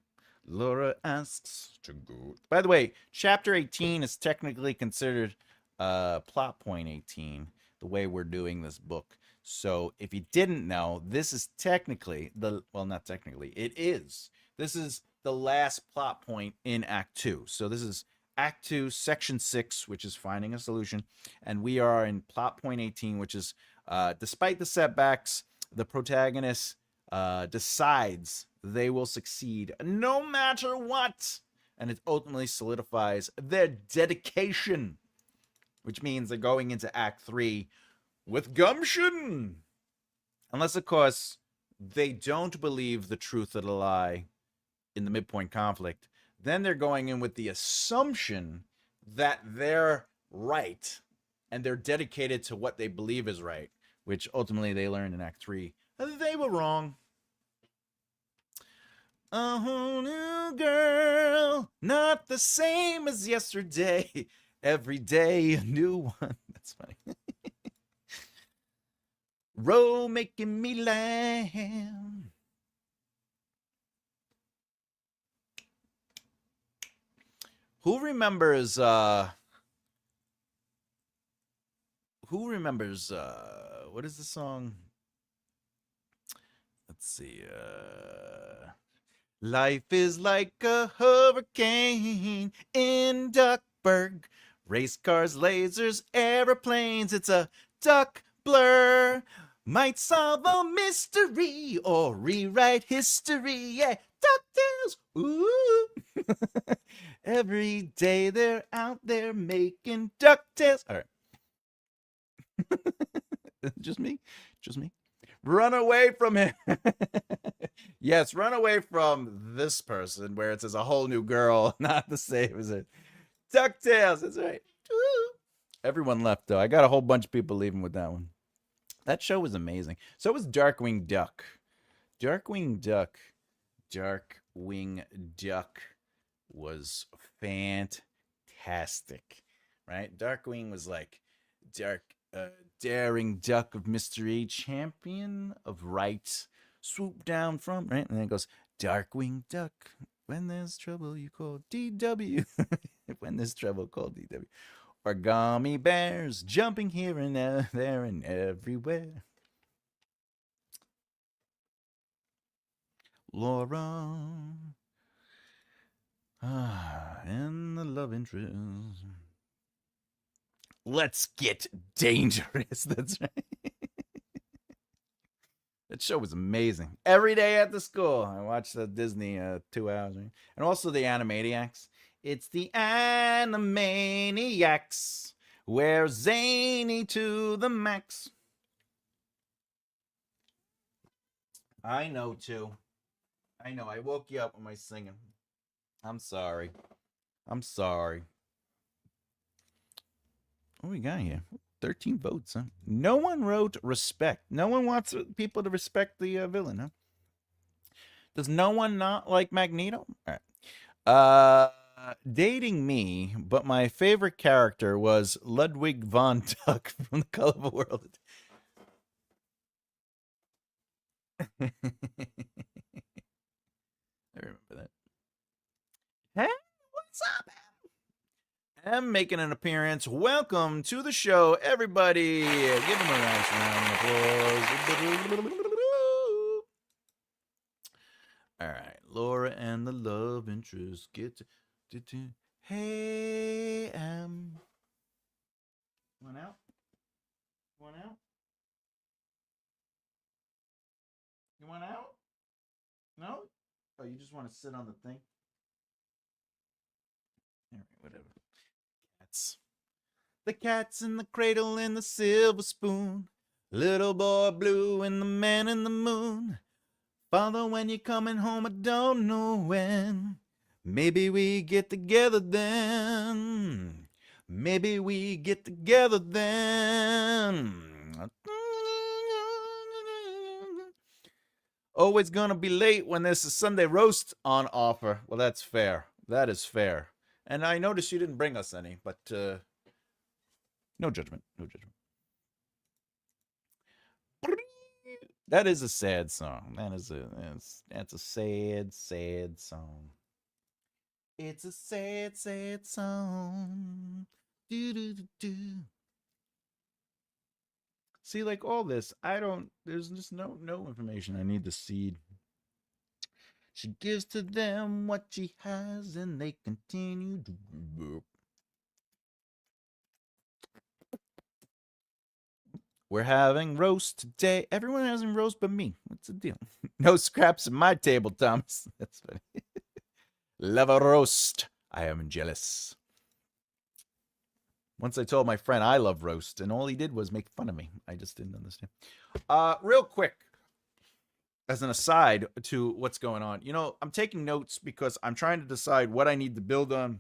Laura asks to go. By the way, chapter 18 is technically considered plot point 18, the way we're doing this book. So if you didn't know, this is technically not technically, it is. This is the last plot point in Act 2. So this is Act 2, Section 6, which is finding a solution. And we are in plot point 18, which is, despite the setbacks, the protagonist decides they will succeed no matter what. And it ultimately solidifies their dedication, which means they're going into Act 3 with gumption. Unless, of course, they don't believe the truth of the lie in the midpoint conflict. Then they're going in with the assumption that they're right and they're dedicated to what they believe is right, which ultimately they learned in Act 3. They were wrong. A whole new girl, not the same as yesterday. Every day a new one. That's funny. Row making me laugh. Who remembers what is the song? Let's see. Life is like a hurricane in Duckburg. Race cars, lasers, aeroplanes. It's a duck blur. Might solve a mystery or rewrite history. Yeah, DuckTales. Ooh. Every day they're out there making DuckTales. All right. Just me? Just me? Run away from him. Yes, run away from this person where it says a whole new girl, not the same as it. DuckTales, that's right. Woo. Everyone left, though. I got a whole bunch of people leaving with that one. That show was amazing. So was Darkwing Duck. Darkwing Duck was fantastic, right? Darkwing was like daring duck of mystery, champion of right, swoop down from, right? And then it goes, Darkwing Duck. When there's trouble, you call DW. When there's trouble, call DW. Origami bears jumping here and there and everywhere. Laura. And the love interest. Let's get dangerous. That's right. That show was amazing. Every day at the school, I watched the Disney 2 hours. Right? And also the Animaniacs. It's the Animaniacs. We're zany to the max. I know, too. I know. I woke you up with my singing. I'm sorry. I'm sorry. What we got here? 13 votes, huh? No one wrote respect. No one wants people to respect the villain, huh? Does no one not like Magneto? All right. Dating me, but my favorite character was Ludwig von Tuck from The Colorful World. I remember that. Hey, what's up? I'm making an appearance. Welcome to the show, everybody. Give him a nice round of applause. All right, Laura and the love interest to hey, one out, one out, you want out? No? Oh, you just want to sit on the thing? All right, whatever. Cats. The cat's in the cradle and the silver spoon. Little boy blue and the man in the moon. Father, when you're coming home, I don't know when. Maybe we get together then. Maybe we get together then. Always gonna be late when there's a Sunday roast on offer. Well, that's fair. That is fair. And I noticed you didn't bring us any, but no judgment. No judgment. That is a sad song. That's a sad, sad song. It's a sad, sad song. Do do do do. See, like all this, I don't. There's just no information. I need the seed. She gives to them what she has, and they continue to. We're having roast today. Everyone having roast but me. What's the deal? No scraps at my table, Thomas. That's funny. Love a roast. I am jealous. Once I told my friend I love roast, and all he did was make fun of me. I just didn't understand. Real quick, as an aside to what's going on, I'm taking notes because I'm trying to decide what I need to build on,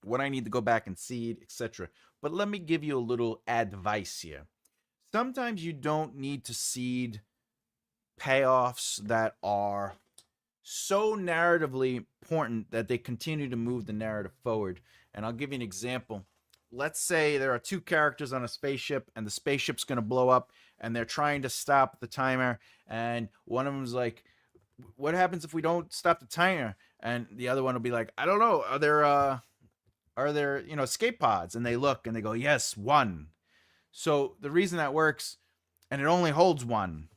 what I need to go back and seed, etc. But let me give you a little advice here. Sometimes you don't need to seed payoffs that are so narratively important that they continue to move the narrative forward. And I'll give you an example. Let's say there are two characters on a spaceship and the spaceship's going to blow up and they're trying to stop the timer, and one of them's like, what happens if we don't stop the timer? And the other one will be like, I don't know, are there escape pods? And they look and they go, yes, one. So the reason that works, and it only holds one.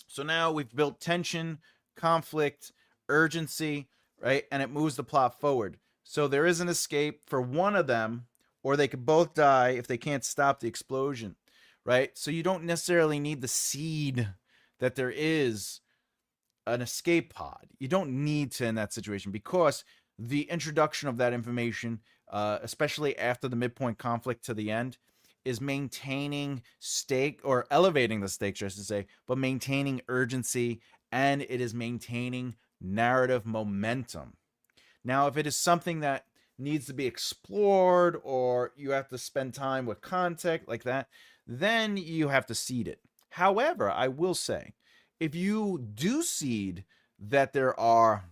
So now we've built tension, conflict, urgency, right? And it moves the plot forward. So there is an escape for one of them, or they could both die if they can't stop the explosion, right? So you don't necessarily need the seed that there is an escape pod. You don't need to in that situation, because the introduction of that information, especially after the midpoint conflict to the end, is maintaining stake, or elevating the stakes, I should say, but maintaining urgency, and it is maintaining narrative momentum. Now, if it is something that needs to be explored, or you have to spend time with context like that, then you have to seed it. However, I will say, if you do seed that there are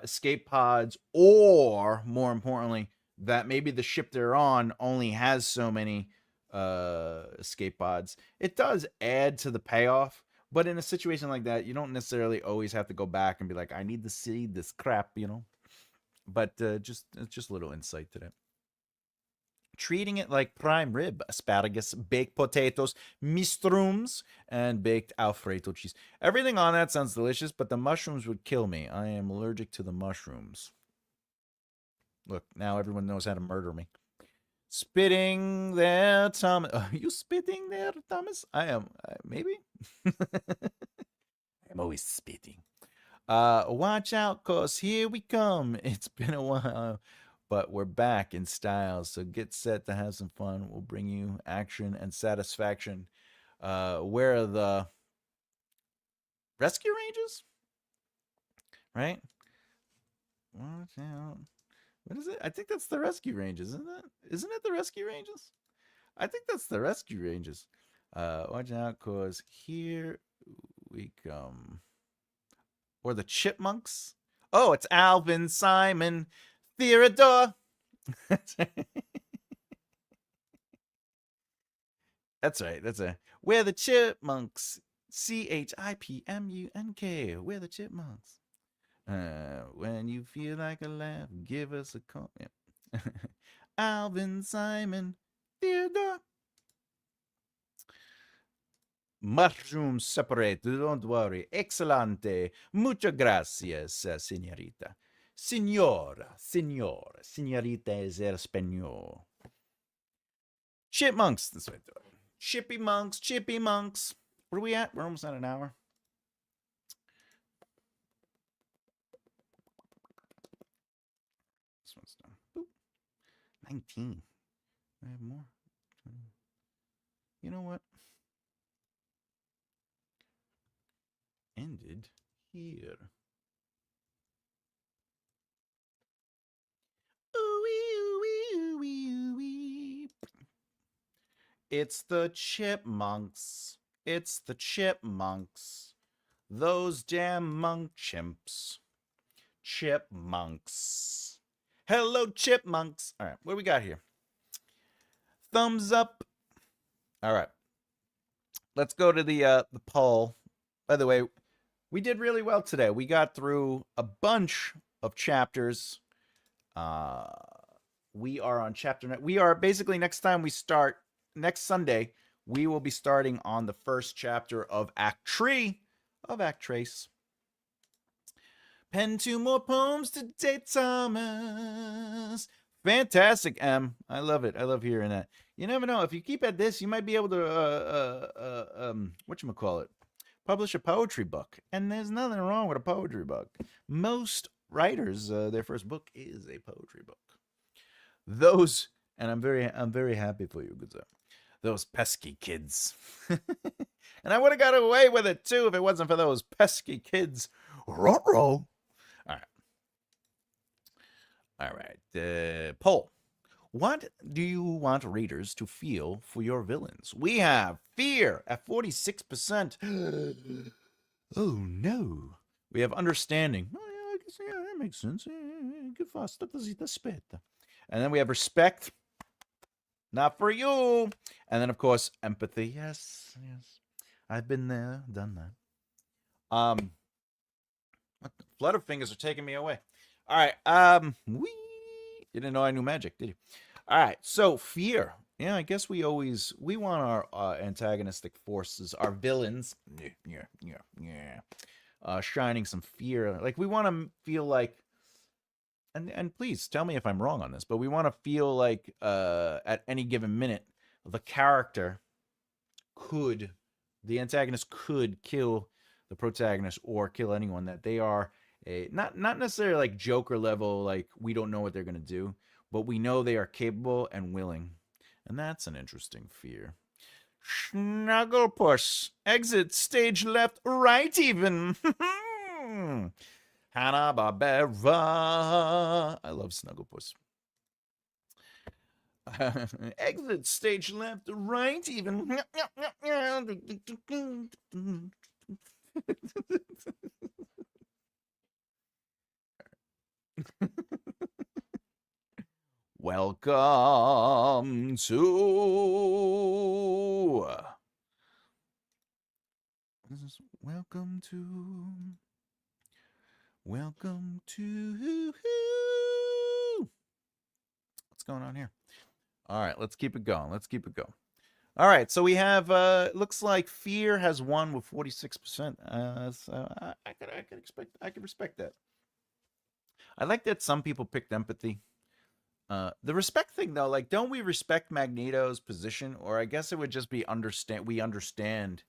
escape pods, or more importantly, that maybe the ship they're on only has so many escape pods, it does add to the payoff. But in a situation like that, you don't necessarily always have to go back and be like, I need to see this crap, But just a little insight to that. Treating it like prime rib, asparagus, baked potatoes, mushrooms, and baked Alfredo cheese. Everything on that sounds delicious, but the mushrooms would kill me. I am allergic to the mushrooms. Look, now everyone knows how to murder me. Spitting there, Thomas. Are you spitting there, Thomas? I am. Maybe? I'm always spitting. Watch out, cause here we come. It's been a while, but we're back in style. So get set to have some fun. We'll bring you action and satisfaction. Where are the rescue ranges? Right? Watch out. What is it? I think that's the rescue ranges, isn't it? Isn't it the rescue ranges? I think that's the rescue ranges. Watch out, cause here we come. Or the chipmunks. Oh, it's Alvin, Simon, Theodore. That's right. That's a. We're the Chipmunks. Chipmunk. We're the Chipmunks. When you feel like a laugh, give us a call. Yeah. Alvin, Simon, Theodore. Mushrooms separate, don't worry. Excelente. Muchas gracias, señorita. Signora, señorita es el español. Chipmunks, this way. Chippy monks. Where are we at? We're almost at an hour. This one's done. Boop. 19. I have more. You know what? Ended here. It's the chipmunks. It's the chipmunks. Those damn monk chimps. Chipmunks. Hello, chipmunks. All right, what do we got here? Thumbs up. All right. Let's go to the poll. By the way, we did really well today. We got through a bunch of chapters. We are on chapter 9. We are basically next time we start, next Sunday, we will be starting on the first chapter of Act 3 of Act Trace. Pen 2 more poems today, Thomas. Fantastic, M. I love it. I love hearing that. You never know. If you keep at this, you might be able to, whatchamacallit, publish a poetry book. And there's nothing wrong with a poetry book. Most writers, their first book is a poetry book. Those, and I'm very happy for you, good sir. Those pesky kids. And I would have got away with it too if it wasn't for those pesky kids. Ruh-roh. All right. Poll. What do you want readers to feel for your villains? We have fear at 46%. Oh, no. We have understanding. Oh, yeah, I guess, yeah, that makes sense. And then we have respect. Not for you. And then, of course, empathy. Yes. I've been there, done that. What the Flutterfingers are taking me away. All right. You didn't know I knew magic, did you? All right. So fear. Yeah, I guess we want our antagonistic forces, our villains, shining some fear. Like we want to feel like, and please tell me if I'm wrong on this, but we want to feel like at any given minute, the antagonist could kill the protagonist or kill anyone, that they are not necessarily like Joker level, like we don't know what they're going to do, but we know they are capable and willing. And that's an interesting fear. Snugglepuss. Exit stage left, right even. Hanna-Barbera. I love Snugglepuss. Exit stage left, right even. Welcome to what's going on here? All right, let's keep it going. All right, so we have looks like fear has won with 46%. So I could respect that. I like that some people picked empathy. The respect thing though, like, don't we respect Magneto's position? Or I guess it would just be we understand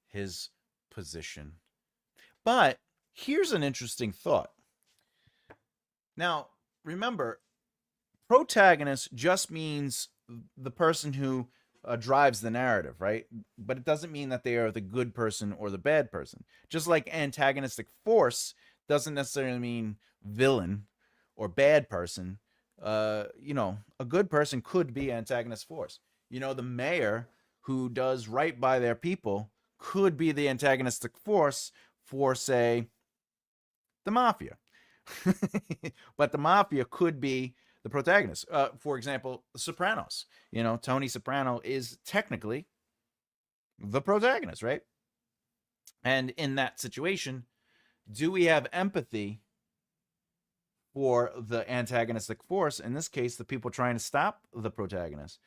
his position. But here's an interesting thought. Now, remember, protagonist just means the person who drives the narrative, right? But it doesn't mean that they are the good person or the bad person. Just like antagonistic force doesn't necessarily mean villain or bad person. A good person could be antagonist force. The mayor who does right by their people could be the antagonistic force for, say, the mafia. But the mafia could be the protagonist. For example, The Sopranos. Tony Soprano is technically the protagonist, right? And in that situation, do we have empathy for the antagonistic force? In this case, the people trying to stop the protagonist.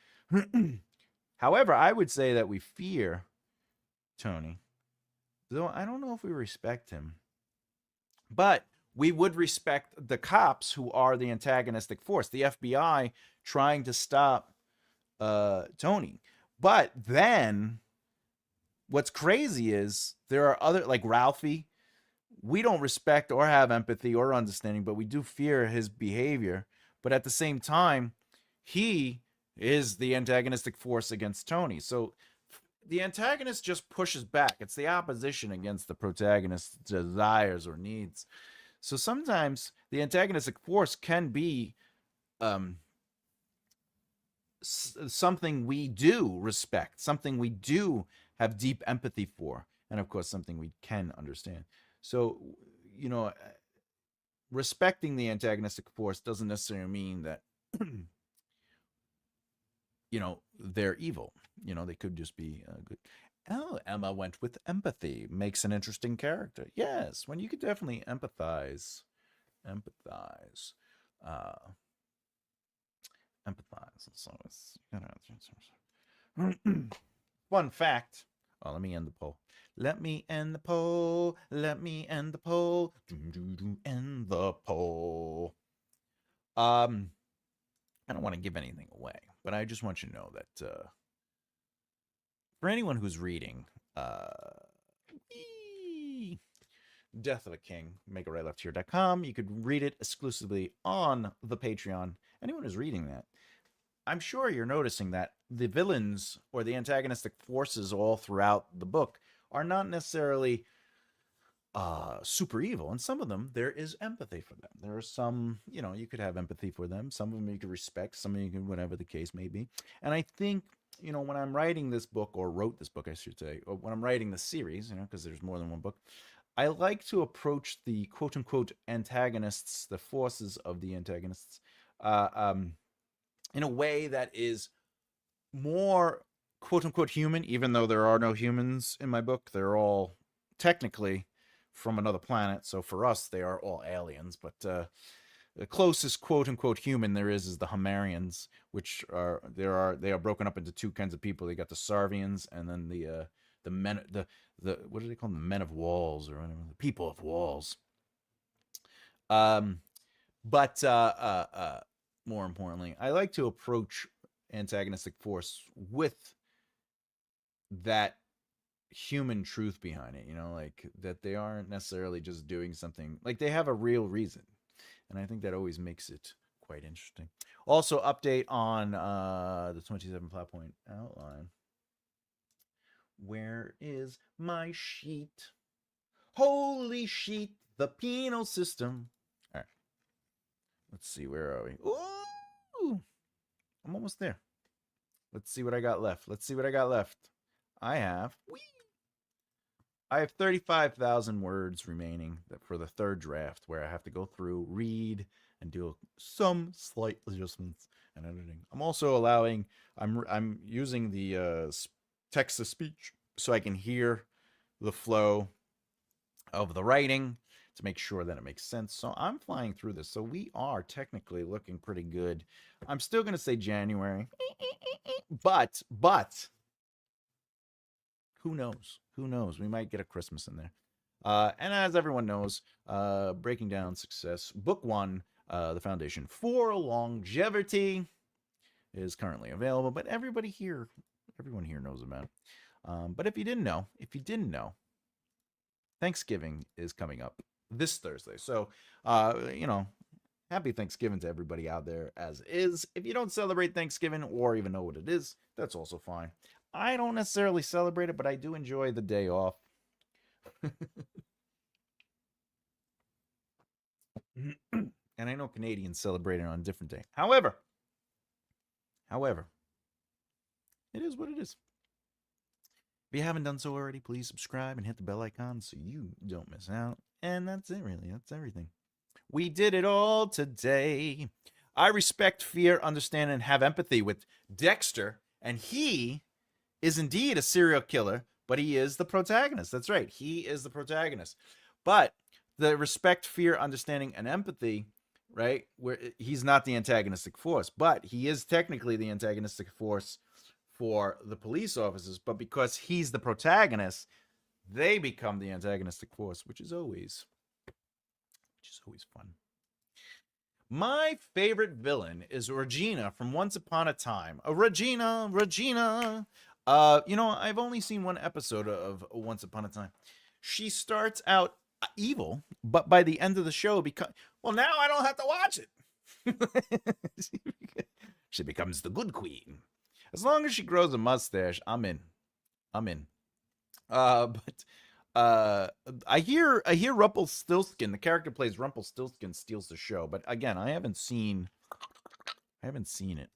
However, I would say that we fear Tony, though I don't know if we respect him. But we would respect the cops who are the antagonistic force, the FBI trying to stop Tony. But then what's crazy is there are other, like Ralphie, we don't respect or have empathy or understanding, but we do fear his behavior. But at the same time, he is the antagonistic force against Tony. So the antagonist just pushes back. It's the opposition against the protagonist's desires or needs. So sometimes the antagonistic force can be something we do respect, something we do have deep empathy for, and of course, something we can understand. So, respecting the antagonistic force doesn't necessarily mean that, they're evil. They could just be good. Oh, Emma went with empathy. Makes an interesting character. Yes, when you could definitely empathize. Empathize. Empathize. So it's fun fact. Oh, let me end the poll. Let me end the poll. Let me end the poll. End the poll. I don't want to give anything away, but I just want you to know that for anyone who's reading Death of a King, MakeARightLeftHere.com, you could read it exclusively on the Patreon. Anyone who's reading that, I'm sure you're noticing that the villains or the antagonistic forces all throughout the book are not necessarily super evil. And some of them, there is empathy for them. There are some, you could have empathy for them. Some of them you could respect. Some of you can, whatever the case may be. And I think, when I'm writing this book, or wrote this book, I should say, or when I'm writing the series, because there's more than one book, I like to approach the quote-unquote antagonists, the forces of the antagonists, in a way that is more quote-unquote human, even though there are no humans in my book. They're all technically from another planet, so for us, they are all aliens, but the closest quote-unquote human there is the Hammerians, which they are broken up into two kinds of people. They got the Sarvians, and then the men, the what do they call them? The men of walls, or whatever, the people of walls. But more importantly, I like to approach antagonistic force with that human truth behind it, like that they aren't necessarily just doing something, like they have a real reason. And I think that always makes it quite interesting. Also, update on the 27 plot point outline. Where is my sheet? Holy sheet, the penal system. All right. Let's see, where are we? Ooh! I'm almost there. Let's see what I got left. I have 35,000 words remaining for the third draft, where I have to go through, read, and do some slight adjustments and editing. I'm also I'm using the text to speech so I can hear the flow of the writing to make sure that it makes sense. So I'm flying through this. So we are technically looking pretty good. I'm still going to say January, but who knows? We might get a Christmas in there. And as everyone knows, Breaking Down Success, Book 1, The Foundation for Longevity, is currently available, but everyone here knows about it. But if you didn't know, Thanksgiving is coming up this Thursday. So, happy Thanksgiving to everybody out there as is. If you don't celebrate Thanksgiving or even know what it is, that's also fine. I don't necessarily celebrate it, but I do enjoy the day off. And I know Canadians celebrate it on a different day. However, it is what it is. If you haven't done so already, please subscribe and hit the bell icon so you don't miss out. And that's it, really. That's everything. We did it all today. I respect, fear, understand, and have empathy with Dexter, and he is indeed a serial killer, but he is the protagonist. That's right. He is the protagonist. But the respect, fear, understanding, and empathy, right? Where he's not the antagonistic force, but he is technically the antagonistic force for the police officers. But because he's the protagonist, they become the antagonistic force, which is always fun. My favorite villain is Regina from Once Upon a Time. Regina. I've only seen one episode of Once Upon a Time. She starts out evil, but by the end of the show, now I don't have to watch it. She becomes the good queen. As long as she grows a mustache, I'm in. But I hear Rumpelstiltskin, the character plays Rumpelstiltskin, steals the show. But again, I haven't seen it. I haven't seen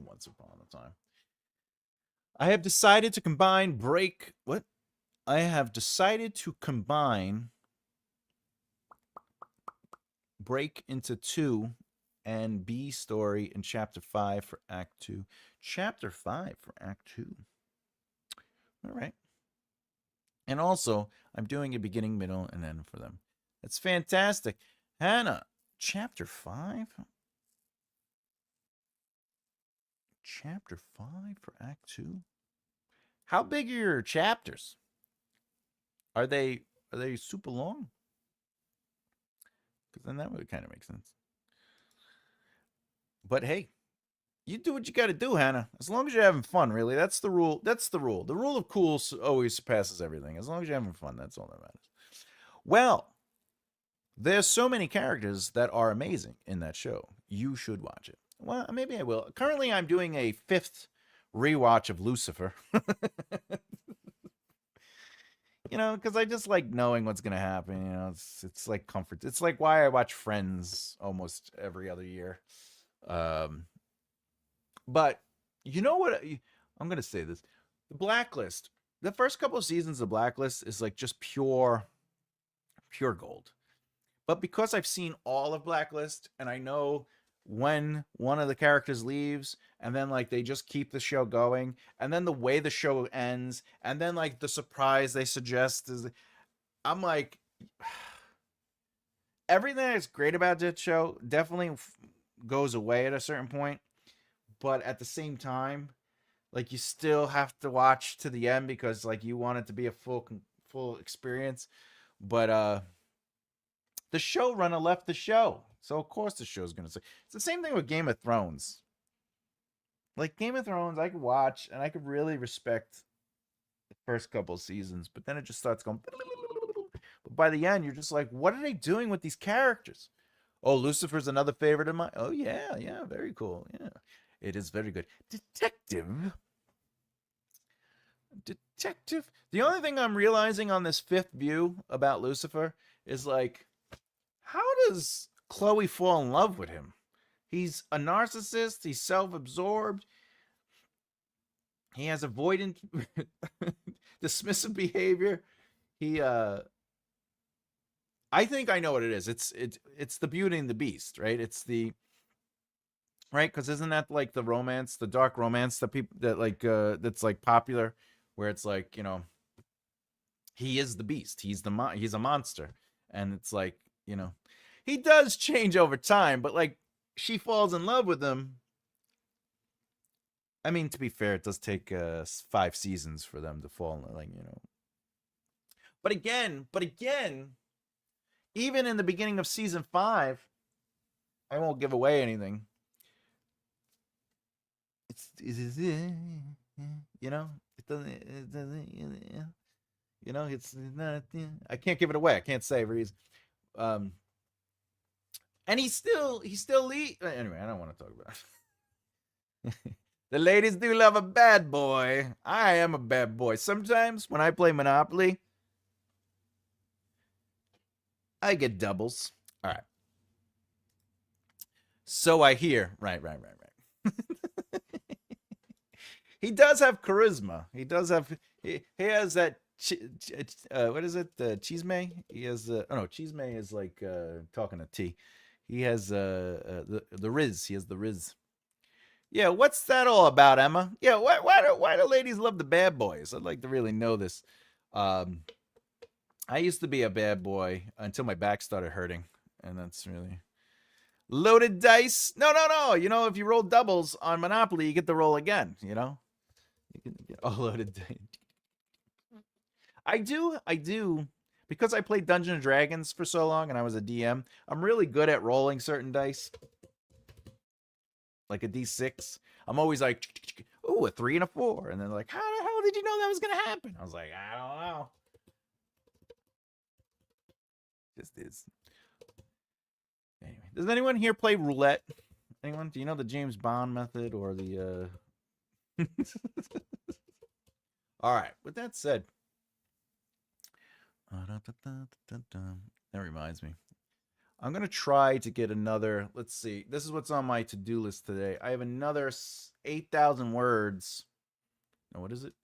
Once Upon a Time. I have decided to combine Break into 2 and B story in Chapter 5 for Act 2. Chapter 5 for Act 2. All right. And also, I'm doing a beginning, middle, and end for them. That's fantastic. Hannah, Chapter 5? Chapter 5 for Act 2? How big are your chapters? Are they super long? Because then that would kind of make sense. But hey, you do what you got to do, Hannah. As long as you're having fun, really. That's the rule. The rule of cool always surpasses everything. As long as you're having fun, that's all that matters. Well, there's so many characters that are amazing in that show. You should watch it. Well, maybe I will. Currently, I'm doing a 5th rewatch of Lucifer. Because I just like knowing what's going to happen. It's like comfort. It's like why I watch Friends almost every other year. But you know what? I'm going to say this. The Blacklist. The first couple of seasons of Blacklist is like just pure gold. But because I've seen all of Blacklist and I know when one of the characters leaves and then like they just keep the show going and then the way the show ends and then like the surprise they suggest is, I'm like, everything that's great about that show definitely goes away at a certain point. But at the same time, like you still have to watch to the end because like you want it to be a full experience. But the showrunner left the show, so of course the show's gonna say. It's the same thing with Game of Thrones. Like Game of Thrones, I could watch and I could really respect the first couple seasons, but then it just starts going. But by the end, you're just like, what are they doing with these characters? Oh, Lucifer's another favorite of mine. Oh yeah, very cool. Yeah. It is very good. Detective. The only thing I'm realizing on this 5th view about Lucifer is like, how does Chloe fall in love with him? He's a narcissist. He's self-absorbed. He has avoidant, dismissive behavior. I think I know what it is. It's the Beauty and the Beast, right? It's the right, because isn't that like the romance, the dark romance that people that like that's like popular, where it's like he is the beast, he's a monster, and it's like he does change over time, but like she falls in love with him. I mean, to be fair, it does take 5 seasons for them to fall in like But again, even in the beginning of season 5, I won't give away anything. It doesn't, it's not, I can't give it away. I can't say reason. And he still anyway, I don't want to talk about it. The ladies do love a bad boy. I am a bad boy. Sometimes when I play Monopoly, I get doubles. All right. So I hear. Right. He does have charisma. He has that what is it? Cheese May. He has. Oh no, Cheese May is like talking to T. He has the Riz. He has the Riz. Yeah, what's that all about, Emma? Yeah, why do ladies love the bad boys? I'd like to really know this. Um, I used to be a bad boy until my back started hurting, and that's really loaded dice. No, no, no. You know, if you roll doubles on Monopoly, you get to roll again. You know, you can get all loaded dice. I do. Because I played Dungeons and Dragons for so long and I was a DM, I'm really good at rolling certain dice. Like a D6. I'm always like, ooh, a 3 and a 4. And then like, how the hell did you know that was going to happen? I was like, I don't know. Just is. Anyway, does anyone here play roulette? Anyone? Do you know the James Bond method or the... All right, with that said... That reminds me. I'm going to try to get another, let's see. This is what's on my to-do list today. I have another 8,000 words. No, what is it?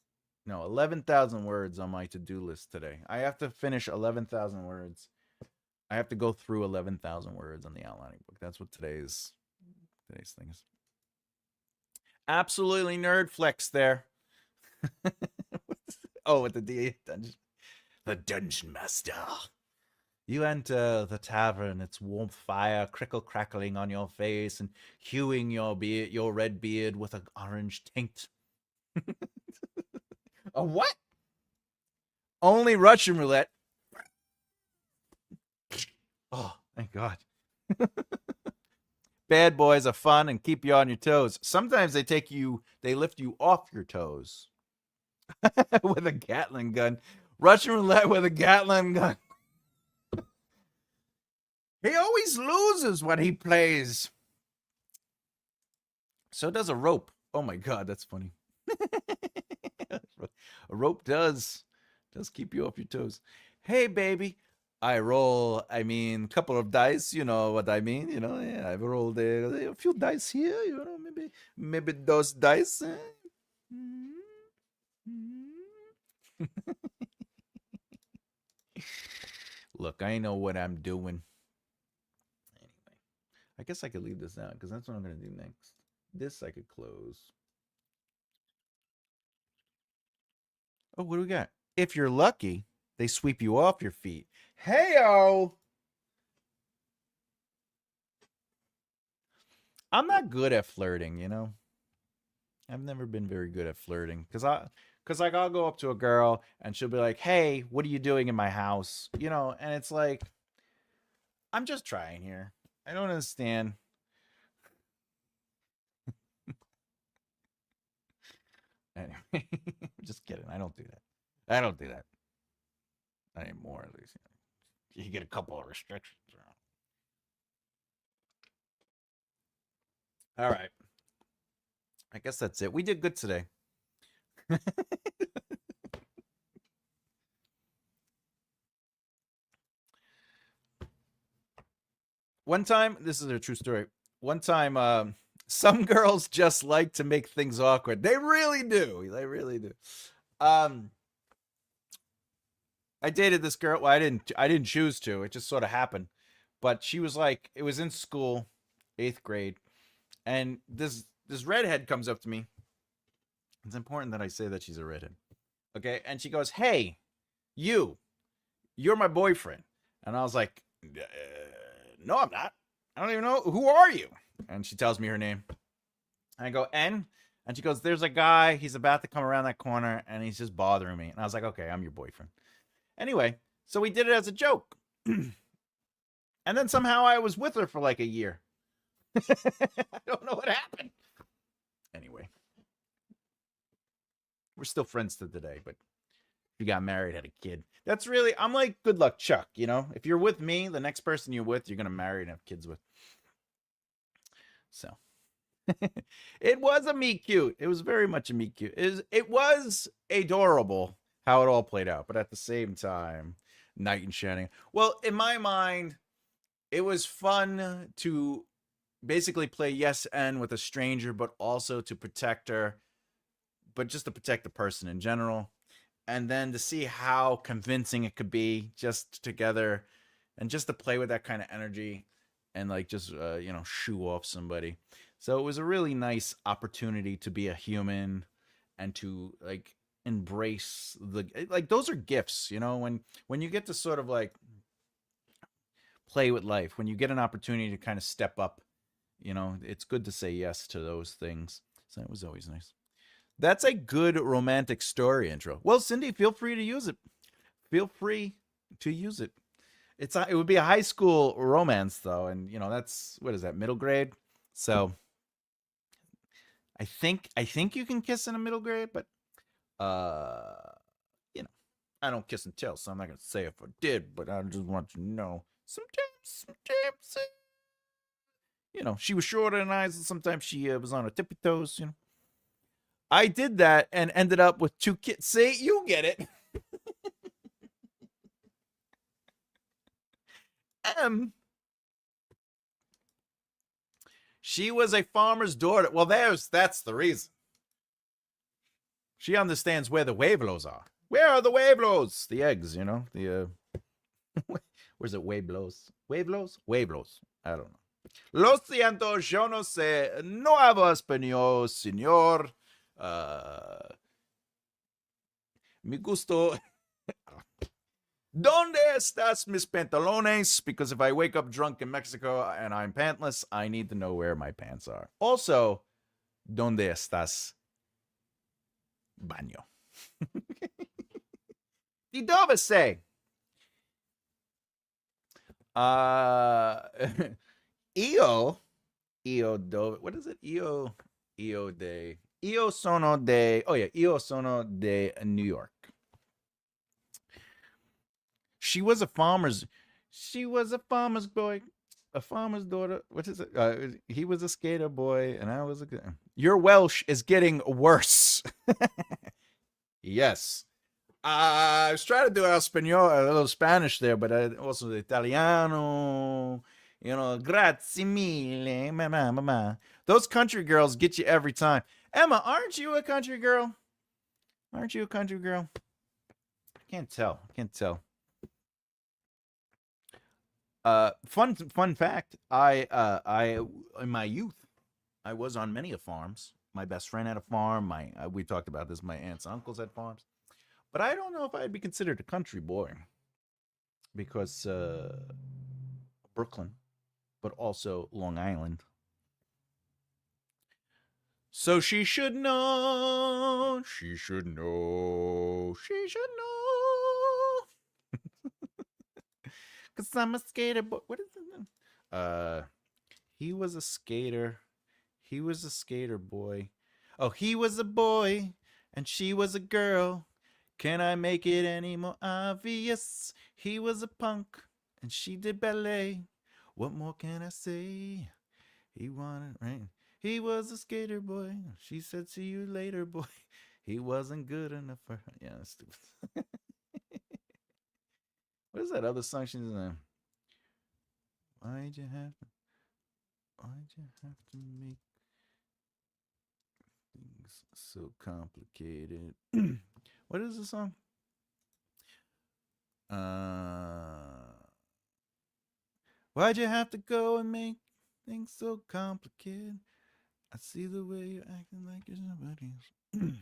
No, 11,000 words on my to-do list today. I have to finish 11,000 words. I have to go through 11,000 words on the outlining book. That's what today's thing is. Absolutely nerd flex there. Oh, with the D8 dungeon. The Dungeon Master. You enter the tavern, its warm fire crackling on your face and hueing your red beard with an orange tint. A what? Only Russian roulette. Oh, thank God. Bad boys are fun and keep you on your toes. Sometimes they lift you off your toes with a Gatling gun. Russian roulette with a Gatling gun. He always loses when he plays. So does a rope. Oh my God, that's funny. A rope does keep you off your toes. Hey, baby. I mean, a couple of dice, you know what I mean? You know, yeah, I've rolled a few dice here, you know, maybe those dice. Look, I know what I'm doing. Anyway, I guess I could leave this out because that's what I'm going to do next. This I could close. Oh, what do we got? If you're lucky, they sweep you off your feet. Hey-o! I'm not good at flirting, you know? I've never been very good at flirting because like I'll go up to a girl and she'll be like, "Hey, what are you doing in my house?" You know, and it's like, I'm just trying here. I don't understand. Anyway, just kidding. I don't do that. Not anymore, at least. You get a couple of restrictions. All right. I guess that's it. We did good today. One time, this is a true story. One time, some girls just like to make things awkward. They really do. They really do. I dated this girl. Well, I didn't choose to. It just sort of happened. But she was like, it was in school, 8th grade, and this redhead comes up to me. It's important that I say that she's a redhead. Okay, and she goes, "Hey, you're my boyfriend." And I was like, "No, I'm not. I don't even know. Who are you?" And she tells me her name. And I go, "N?" And she goes, "There's a guy. He's about to come around that corner, and he's just bothering me." And I was like, "Okay, I'm your boyfriend." Anyway, so we did it as a joke. And then somehow I was with her for like a year. I don't know what happened. Anyway, we're still friends to today, but she got married, had a kid. That's really, I'm like, good luck, Chuck. You know, if you're with me, the next person you're with, you're going to marry and have kids with. So it was a meet cute. It was very much a meet cute. It was adorable how it all played out, but at the same time, knight in shining. Well, in my mind, it was fun to basically play yes and with a stranger, but also to protect her, but just to protect the person in general. and then to see how convincing it could be just together, and just to play with that kind of energy, and like just shoo off somebody. So it was a really nice opportunity to be a human, and to like embrace the like those are gifts, when you get to sort of like play with life, when you get an opportunity to kind of step up, it's good to say yes to those things. So it was always nice. That's a good romantic story intro. Well, Cindy, feel free to use it. Feel free to use it. It would be a high school romance though, and that's, what is that, middle grade? So I think you can kiss in a middle grade, but uh you know, I don't kiss and tell, so I'm not gonna say if I did, but I just want you to know. Sometimes, she was shorter than I, so sometimes she was on her tippy toes. I did that and ended up with 2 kids. See, you get it. M. She was a farmer's daughter. Well, that's the reason. She understands where the huevos are. Where are the huevos? The eggs, the where's it? Huevos? Huevos? Huevos. I don't know. Lo siento, yo no sé. No hablo español, señor. Mi gusto. ¿Dónde estás mis pantalones? Because if I wake up drunk in Mexico and I'm pantless, I need to know where my pants are. Also, ¿dónde estás baño? Di dove sei? Io dove, what is it? Io sono de New York. She was a farmer's boy, a farmer's daughter. What is it? He was a skater boy, and I was Your Welsh is getting worse. Yes. I was trying to do a little Spanish there, but also the Italiano. Grazie mille, mama. Those country girls get you every time. Emma, aren't you a country girl? Aren't you a country girl? I can't tell. Fun fact. I in my youth, I was on many farms. My best friend had a farm. We talked about this. My aunts and uncles had farms, but I don't know if I'd be considered a country boy, because Brooklyn, but also Long Island. So she should know. She should know. She should know. Cause I'm a skater boy. What is it? He was a skater. He was a skater boy. Oh, he was a boy and she was a girl. Can I make it any more obvious? He was a punk and she did ballet. What more can I say? He wanted, right? He was a skater boy. She said, see you later, boy. He wasn't good enough for her. Yeah, that's stupid. What is that other song she's in? Why'd you have to make things so complicated? What is the song? Why'd you have to go and make things so complicated? I see the way you're acting like you're somebody else.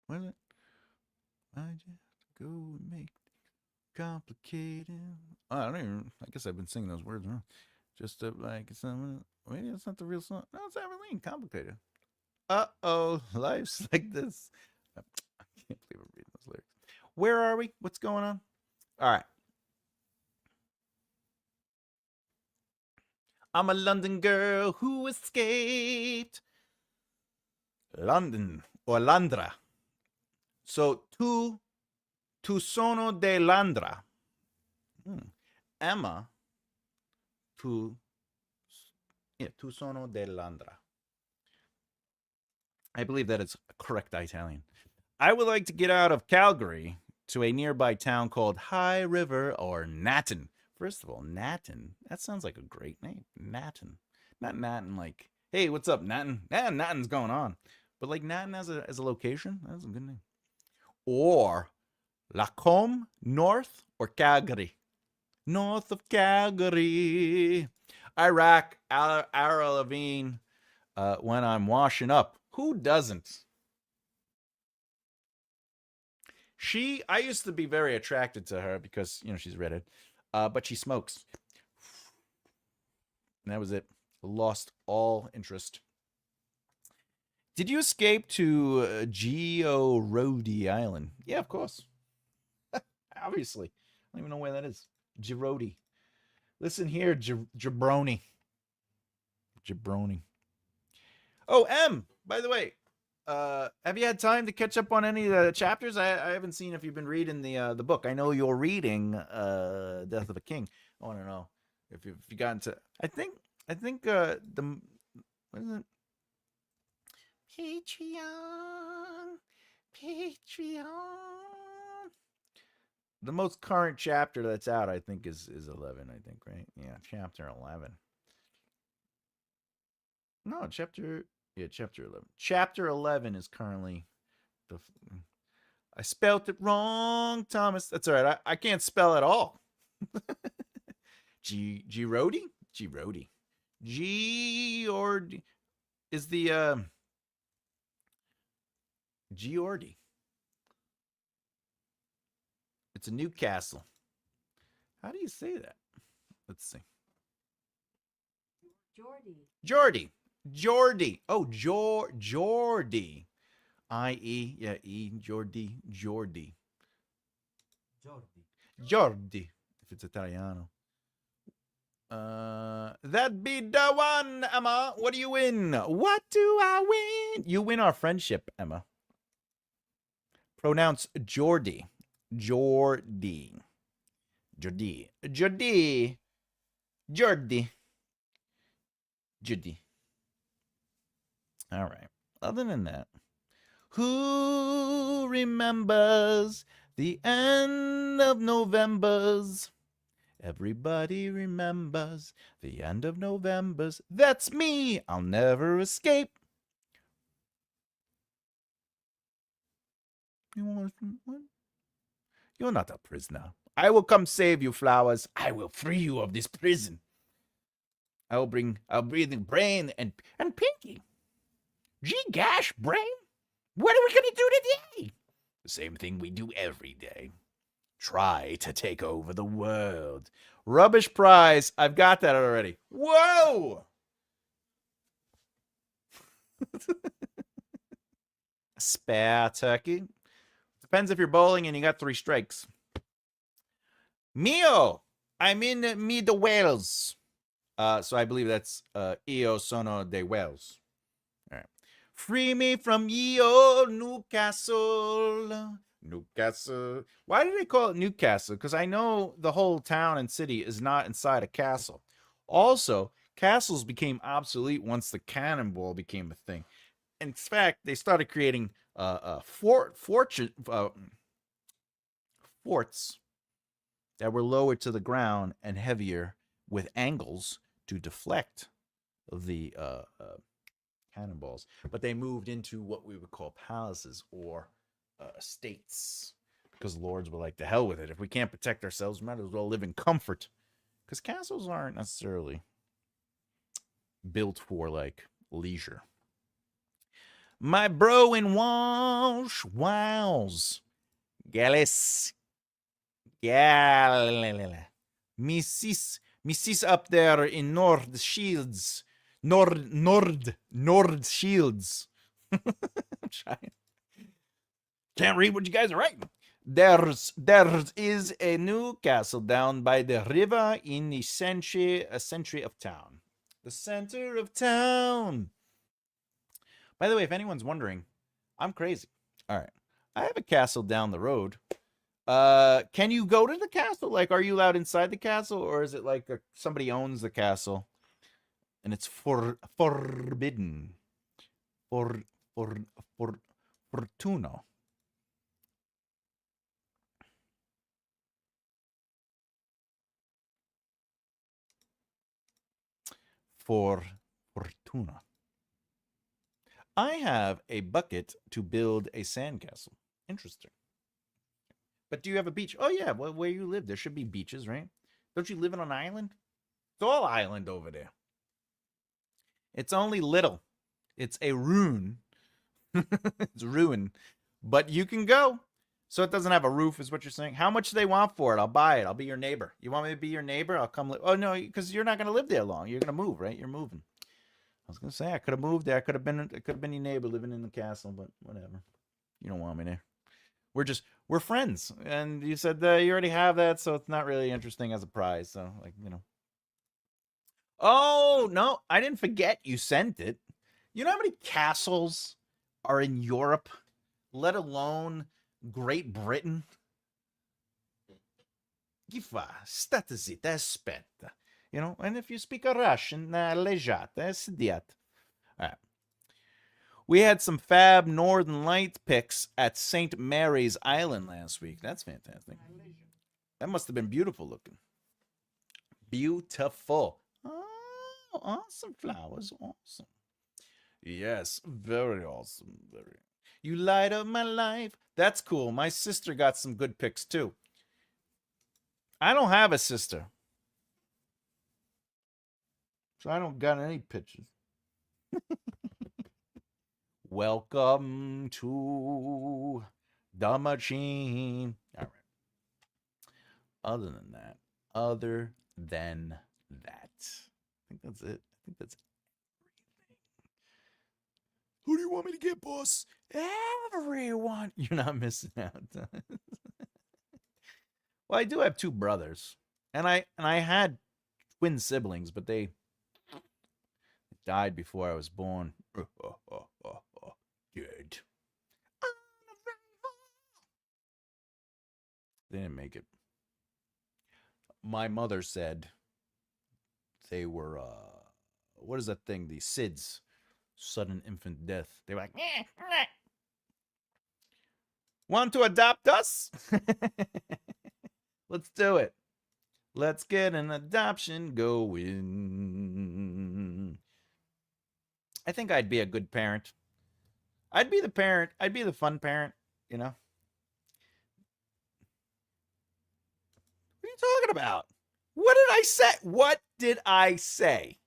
What is it? Why'd you have to go and make complicated? Oh, I don't even. I guess I've been singing those words wrong. Just like some. Maybe that's not the real song. No, it's Abilene. Complicated. Life's like this. I can't believe I'm reading those lyrics. Where are we? What's going on? All right. I'm a London girl who escaped London or Landra. So tu sono de Landra. Emma, tu sono de Landra. I believe that is correct Italian. I would like to get out of Calgary to a nearby town called High River or Natten. First of all, Natten. That sounds like a great name. Natten. Not Natten like, hey, what's up, Natten? Yeah, Natten's going on. But like Natten as a location, that's a good name. Or Lacombe, north, or Calgary? North of Calgary. Iraq, Ara Lavigne, when I'm washing up. Who doesn't? I used to be very attracted to her because, she's redhead. But she smokes. And that was it. Lost all interest. Did you escape to Georodi Island? Yeah, of course. Obviously. I don't even know where that is. Georodi. Listen here, Jabroni. Jabroni. Oh, M, by the way, have you had time to catch up on any of the chapters? I haven't seen if you've been reading the book. I know you're reading Death of a King. I want to know if you got into. I think the what is it? Patreon. The most current chapter that's out, I think, is 11. I think, right? Yeah, chapter 11. No, chapter 11. Chapter 11 is currently the. I spelt it wrong, Thomas. That's all right. I can't spell at all. Girodi? Girodi. Giordi is the Giordi. It's a Newcastle. How do you say that? Let's see. Geordie. Oh, Geordie. I-E. Yeah, E. Geordie. If it's Italiano. That be the one, Emma. What do you win? What do I win? You win our friendship, Emma. Pronounce Geordie. Jordy. All right. Other than that, who remembers the end of November's? Everybody remembers the end of November's. That's me. I'll never escape. What? You're not a prisoner. I will come save you, flowers. I will free you of this prison. I'll bring the Brain and Pinky. Gee gosh, Brain. What are we gonna do today? The same thing we do every day. Try to take over the world. Rubbish prize. I've got that already. Whoa! Spare turkey. Depends if you're bowling and you got 3 strikes. Mio! I'm in me the Wales. So I believe that's Io sono de Wales. All right. Free me from Io Newcastle. Newcastle. Why do they call it Newcastle? Because I know the whole town and city is not inside a castle. Also, castles became obsolete once the cannonball became a thing. In fact, they started creating forts that were lower to the ground and heavier with angles to deflect the cannonballs. But they moved into what we would call palaces or estates because lords were like, the hell with it. If we can't protect ourselves, we might as well live in comfort. Because castles aren't necessarily built for like leisure. My bro in Walsh, Wales, Gallus, Missis up there in North Shields, Nord Shields. I'm trying. Can't read what you guys are writing. There is a new castle down by the river in the century of town. The center of town. By the way, if anyone's wondering, I'm crazy. All right. I have a castle down the road. Can you go to the castle? Like, are you allowed inside the castle? Or is it like somebody owns the castle and it's forbidden? Fortuna. Fortuna. I have a bucket to build a sandcastle. Interesting. But do you have a beach? Oh yeah, well, where you live, there should be beaches, right? Don't you live on an island? It's all island over there. It's only little. It's a ruin. It's a ruin. But you can go. So it doesn't have a roof, is what you're saying. How much do they want for it? I'll buy it. I'll be your neighbor. You want me to be your neighbor? I'll come. Oh no, because you're not going to live there long. You're going to move, right? You're moving. I was going to say I could have moved there. I could have been your neighbor living in the castle, but whatever. You don't want me there. We're friends, and you said you already have that, so it's not really interesting as a prize. So like Oh no, I didn't forget you sent it. You know how many castles are in Europe, let alone Great Britain? Gifa, state zitta, aspetta. And if you speak a Russian, lejate, sediat. All right. We had some fab Northern Lights pics at St. Mary's Island last week. That's fantastic. That must have been beautiful looking. Beautiful. Oh, awesome flowers. Awesome. Yes, very awesome. Very. You light up my life. That's cool. My sister got some good pics too. I don't have a sister, so I don't got any pictures. Welcome to the machine. All right. Other than that, I think that's it. I think that's everything. Who do you want me to get, boss? Everyone. You're not missing out. Well, I do have two brothers, and I had twin siblings, but they died before I was born. Good. They didn't make it. My mother said they were what is that thing? The SIDS, sudden infant death. They were like, want to adopt us? Let's do it. Let's get an adoption going. I think I'd be a good parent. I'd be the parent. I'd be the fun parent, What are you talking about? What did I say? What did I say?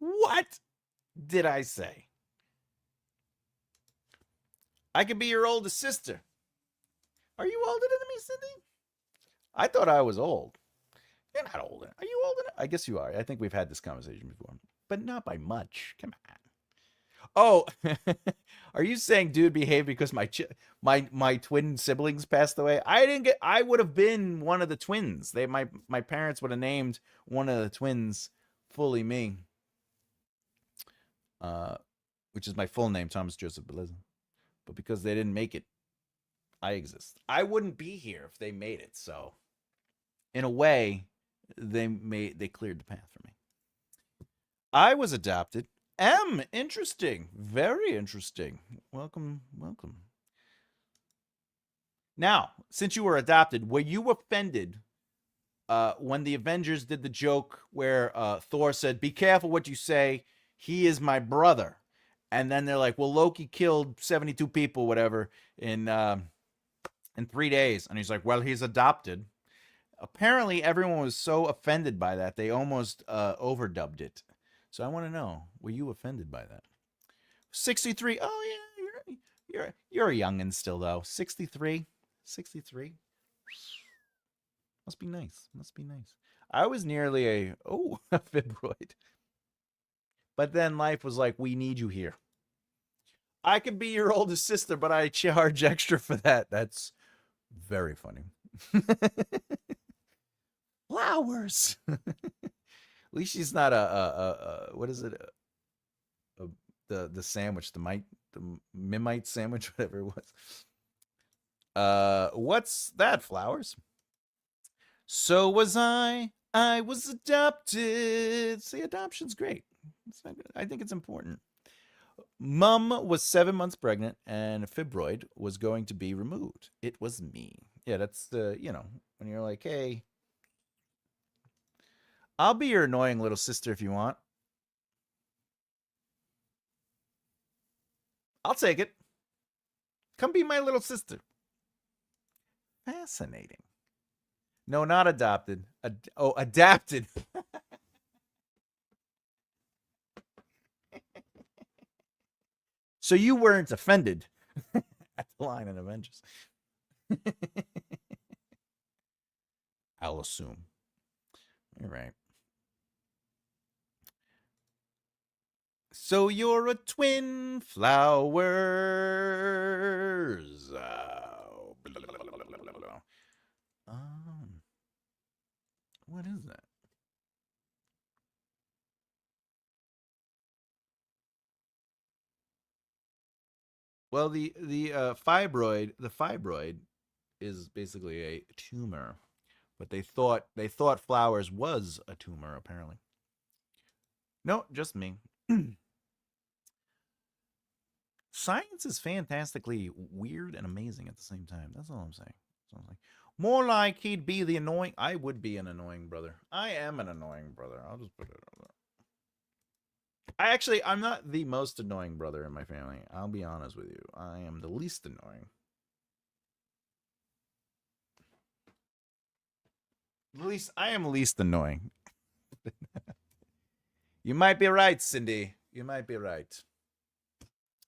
What did I say? I could be your oldest sister. Are you older than me, Cindy? I thought I was old. You're not older. Are you older? I guess you are. I think we've had this conversation before, but not by much. Come on. Oh, are you saying dude behave because my twin siblings passed away? I would have been one of the twins. My parents would have named one of the twins fully me. Which is my full name, Thomas Joseph Bellezza. But because they didn't make it, I exist. I wouldn't be here if they made it. So, in a way, they cleared the path for me. I was adopted. Interesting. Very interesting. Welcome. Now, since you were adopted, were you offended when the Avengers did the joke where Thor said, "Be careful what you say. He is my brother." And then they're like, "Well, Loki killed 72 people, whatever, in 3 days." And he's like, "Well, he's adopted." Apparently, everyone was so offended by that, they almost overdubbed it. So I want to know, were you offended by that? 63. Oh, yeah, you're a youngin' still, though. 63. Must be nice. I was nearly a fibroid. But then life was like, we need you here. I could be your oldest sister, but I charge extra for that. That's very funny. Flowers. At least she's not a what is it? The sandwich, the Mimite sandwich, whatever it was. What's that? Flowers. So was I. I was adopted. See, adoption's great. I think it's important. Mom was 7 months pregnant, and a fibroid was going to be removed. It was me. Yeah, that's the when you're like, hey, I'll be your annoying little sister if you want. I'll take it. Come be my little sister. Fascinating. No, not adopted. Adapted. So you weren't offended at the line in Avengers. I'll assume. All right. So you're a twin flowers. What is that? Well, the fibroid is basically a tumor, but they thought flowers was a tumor apparently. No, just me. Science is fantastically weird and amazing at the same time. That's all I'm saying. So I'm like, more like he'd be the annoying. I would be an annoying brother. I am an annoying brother. I'll just put it out there. I'm not the most annoying brother in my family. I'll be honest with you. I am the least annoying. At least I am least annoying. You might be right, Cindy. You might be right.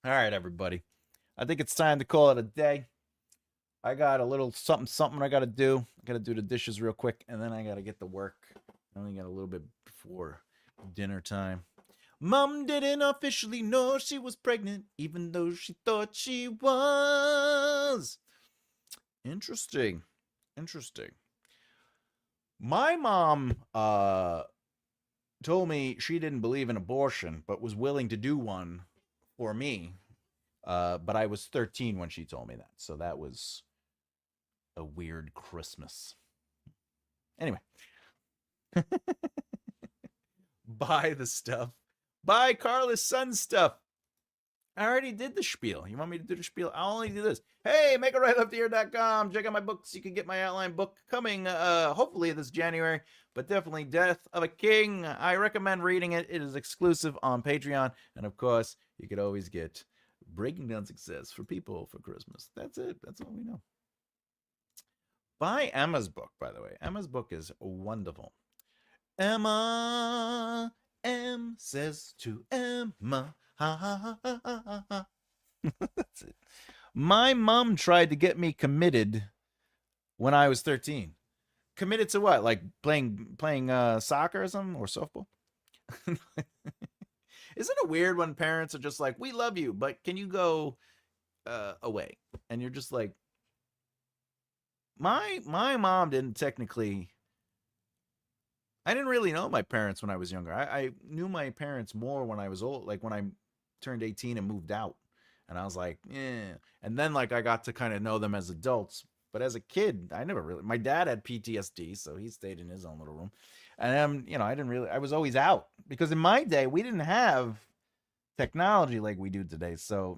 All right, everybody. I think it's time to call it a day. I got a little something I got to do. I got to do the dishes real quick, and then I got to get to work. I only got a little bit before dinner time. Mom didn't officially know she was pregnant, even though she thought she was. Interesting. My mom told me she didn't believe in abortion, but was willing to do one for me. But I was 13 when she told me that, so that was a weird Christmas. Anyway, buy the stuff. Buy Carla's son stuff. I already did the spiel. You want me to do the spiel? I'll only do this. Hey, makearightlefthear.com. Check out my books. You can get my outline book coming hopefully this January, but definitely Death of a King. I recommend reading it. It is exclusive on Patreon. And of course, you could always get Breaking Down Success for People for Christmas. That's it. That's all we know. Buy Emma's book, by the way. Emma's book is wonderful. Emma, M says to Emma, ha ha ha ha ha ha. That's it. My mom tried to get me committed when I was 13. Committed to what? Like playing soccer or something, or softball? Isn't it weird when parents are just like, we love you, but can you go away? And you're just like, my mom didn't technically. I didn't really know my parents when I was younger. I knew my parents more when I was old, like when I turned 18 and moved out. And I was like, yeah. And then like I got to kind of know them as adults. But as a kid, I never really. My dad had PTSD, so he stayed in his own little room. And I didn't really. I was always out because in my day we didn't have technology like we do today. So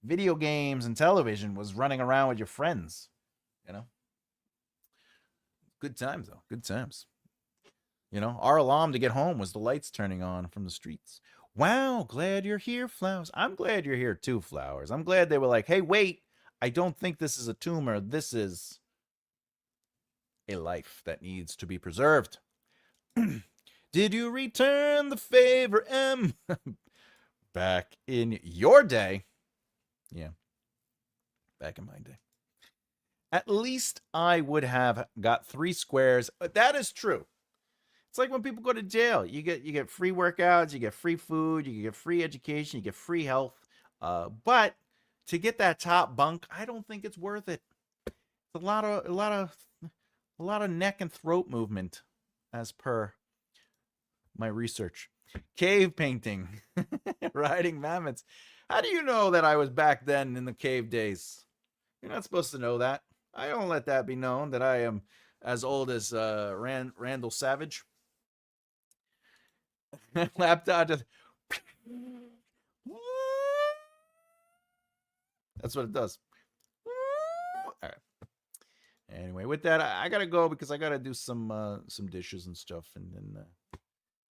video games and television was running around with your friends. Good times though. Good times. Our alarm to get home was the lights turning on from the streets. Wow, glad you're here, Flowers. I'm glad you're here too, Flowers. I'm glad they were like, hey, wait, I don't think this is a tumor. This is a life that needs to be preserved. Did you return the favor, M? Back in your day. Yeah, back in my day. At least I would have got 3 squares. That is true. It's like when people go to jail. You get free workouts, you get free food, you get free education, you get free health. But to get that top bunk, I don't think it's worth it. It's a lot of neck and throat movement, as per my research. Cave painting, riding mammoths. How do you know that I was back then in the cave days? You're not supposed to know that. I don't let that be known that I am as old as Randall Savage. Laptop just. That's what it does. All right. Anyway, with that, I gotta go because I gotta do some dishes and stuff, and then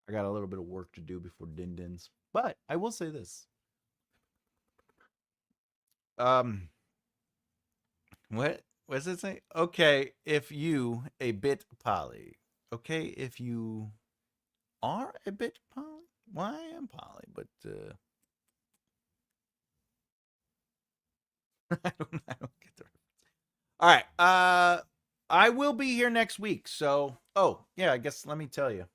I got a little bit of work to do before din dins. But I will say this: What does it say? Okay, if you a bit poly. Okay, if you are a bit poly. Well, I am poly, but I don't get the. All right. I will be here next week. So, oh yeah, I guess let me tell you.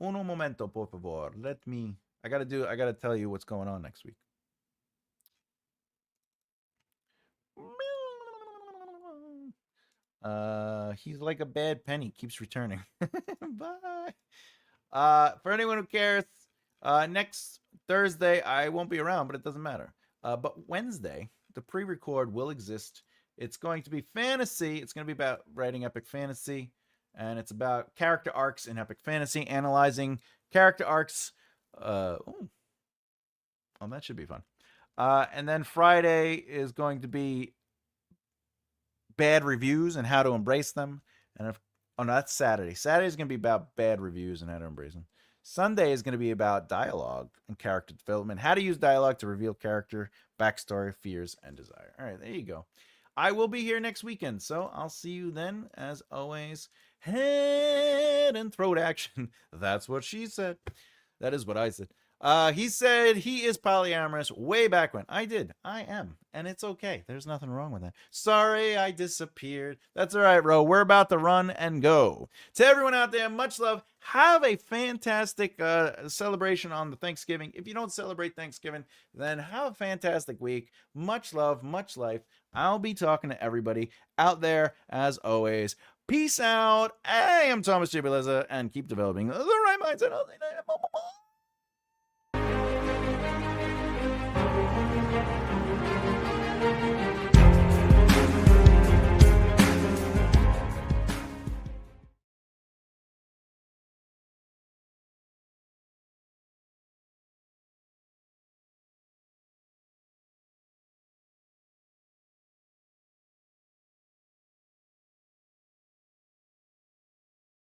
Uno momento, por favor. Let me. I gotta tell you what's going on next week. He's like a bad penny, keeps returning. Bye. For anyone who cares, next Thursday I won't be around, but it doesn't matter. But Wednesday, the pre-record will exist. It's going to be fantasy. It's going to be about writing epic fantasy, and it's about character arcs in epic fantasy, analyzing character arcs. That should be fun. And then Friday is going to be bad reviews and how to embrace them. And if oh no, that's Saturday. Saturday is going to be about bad reviews and how to embrace them. Sunday is going to be about dialogue and character development, how to use dialogue to reveal character, backstory, fears, and desire. All right, there you go. I will be here next weekend, so I'll see you then. As always, head and throat action. That's what she said. That is what I said. He said he is polyamorous way back when. I did. I am. And it's okay. There's nothing wrong with that. Sorry I disappeared. That's all right, Ro. We're about to run and go. To everyone out there, much love. Have a fantastic celebration on the Thanksgiving. If you don't celebrate Thanksgiving, then have a fantastic week. Much love, much life. I'll be talking to everybody out there as always. Peace out. I am Thomas J. Bellezza, and keep developing the right mindset all day.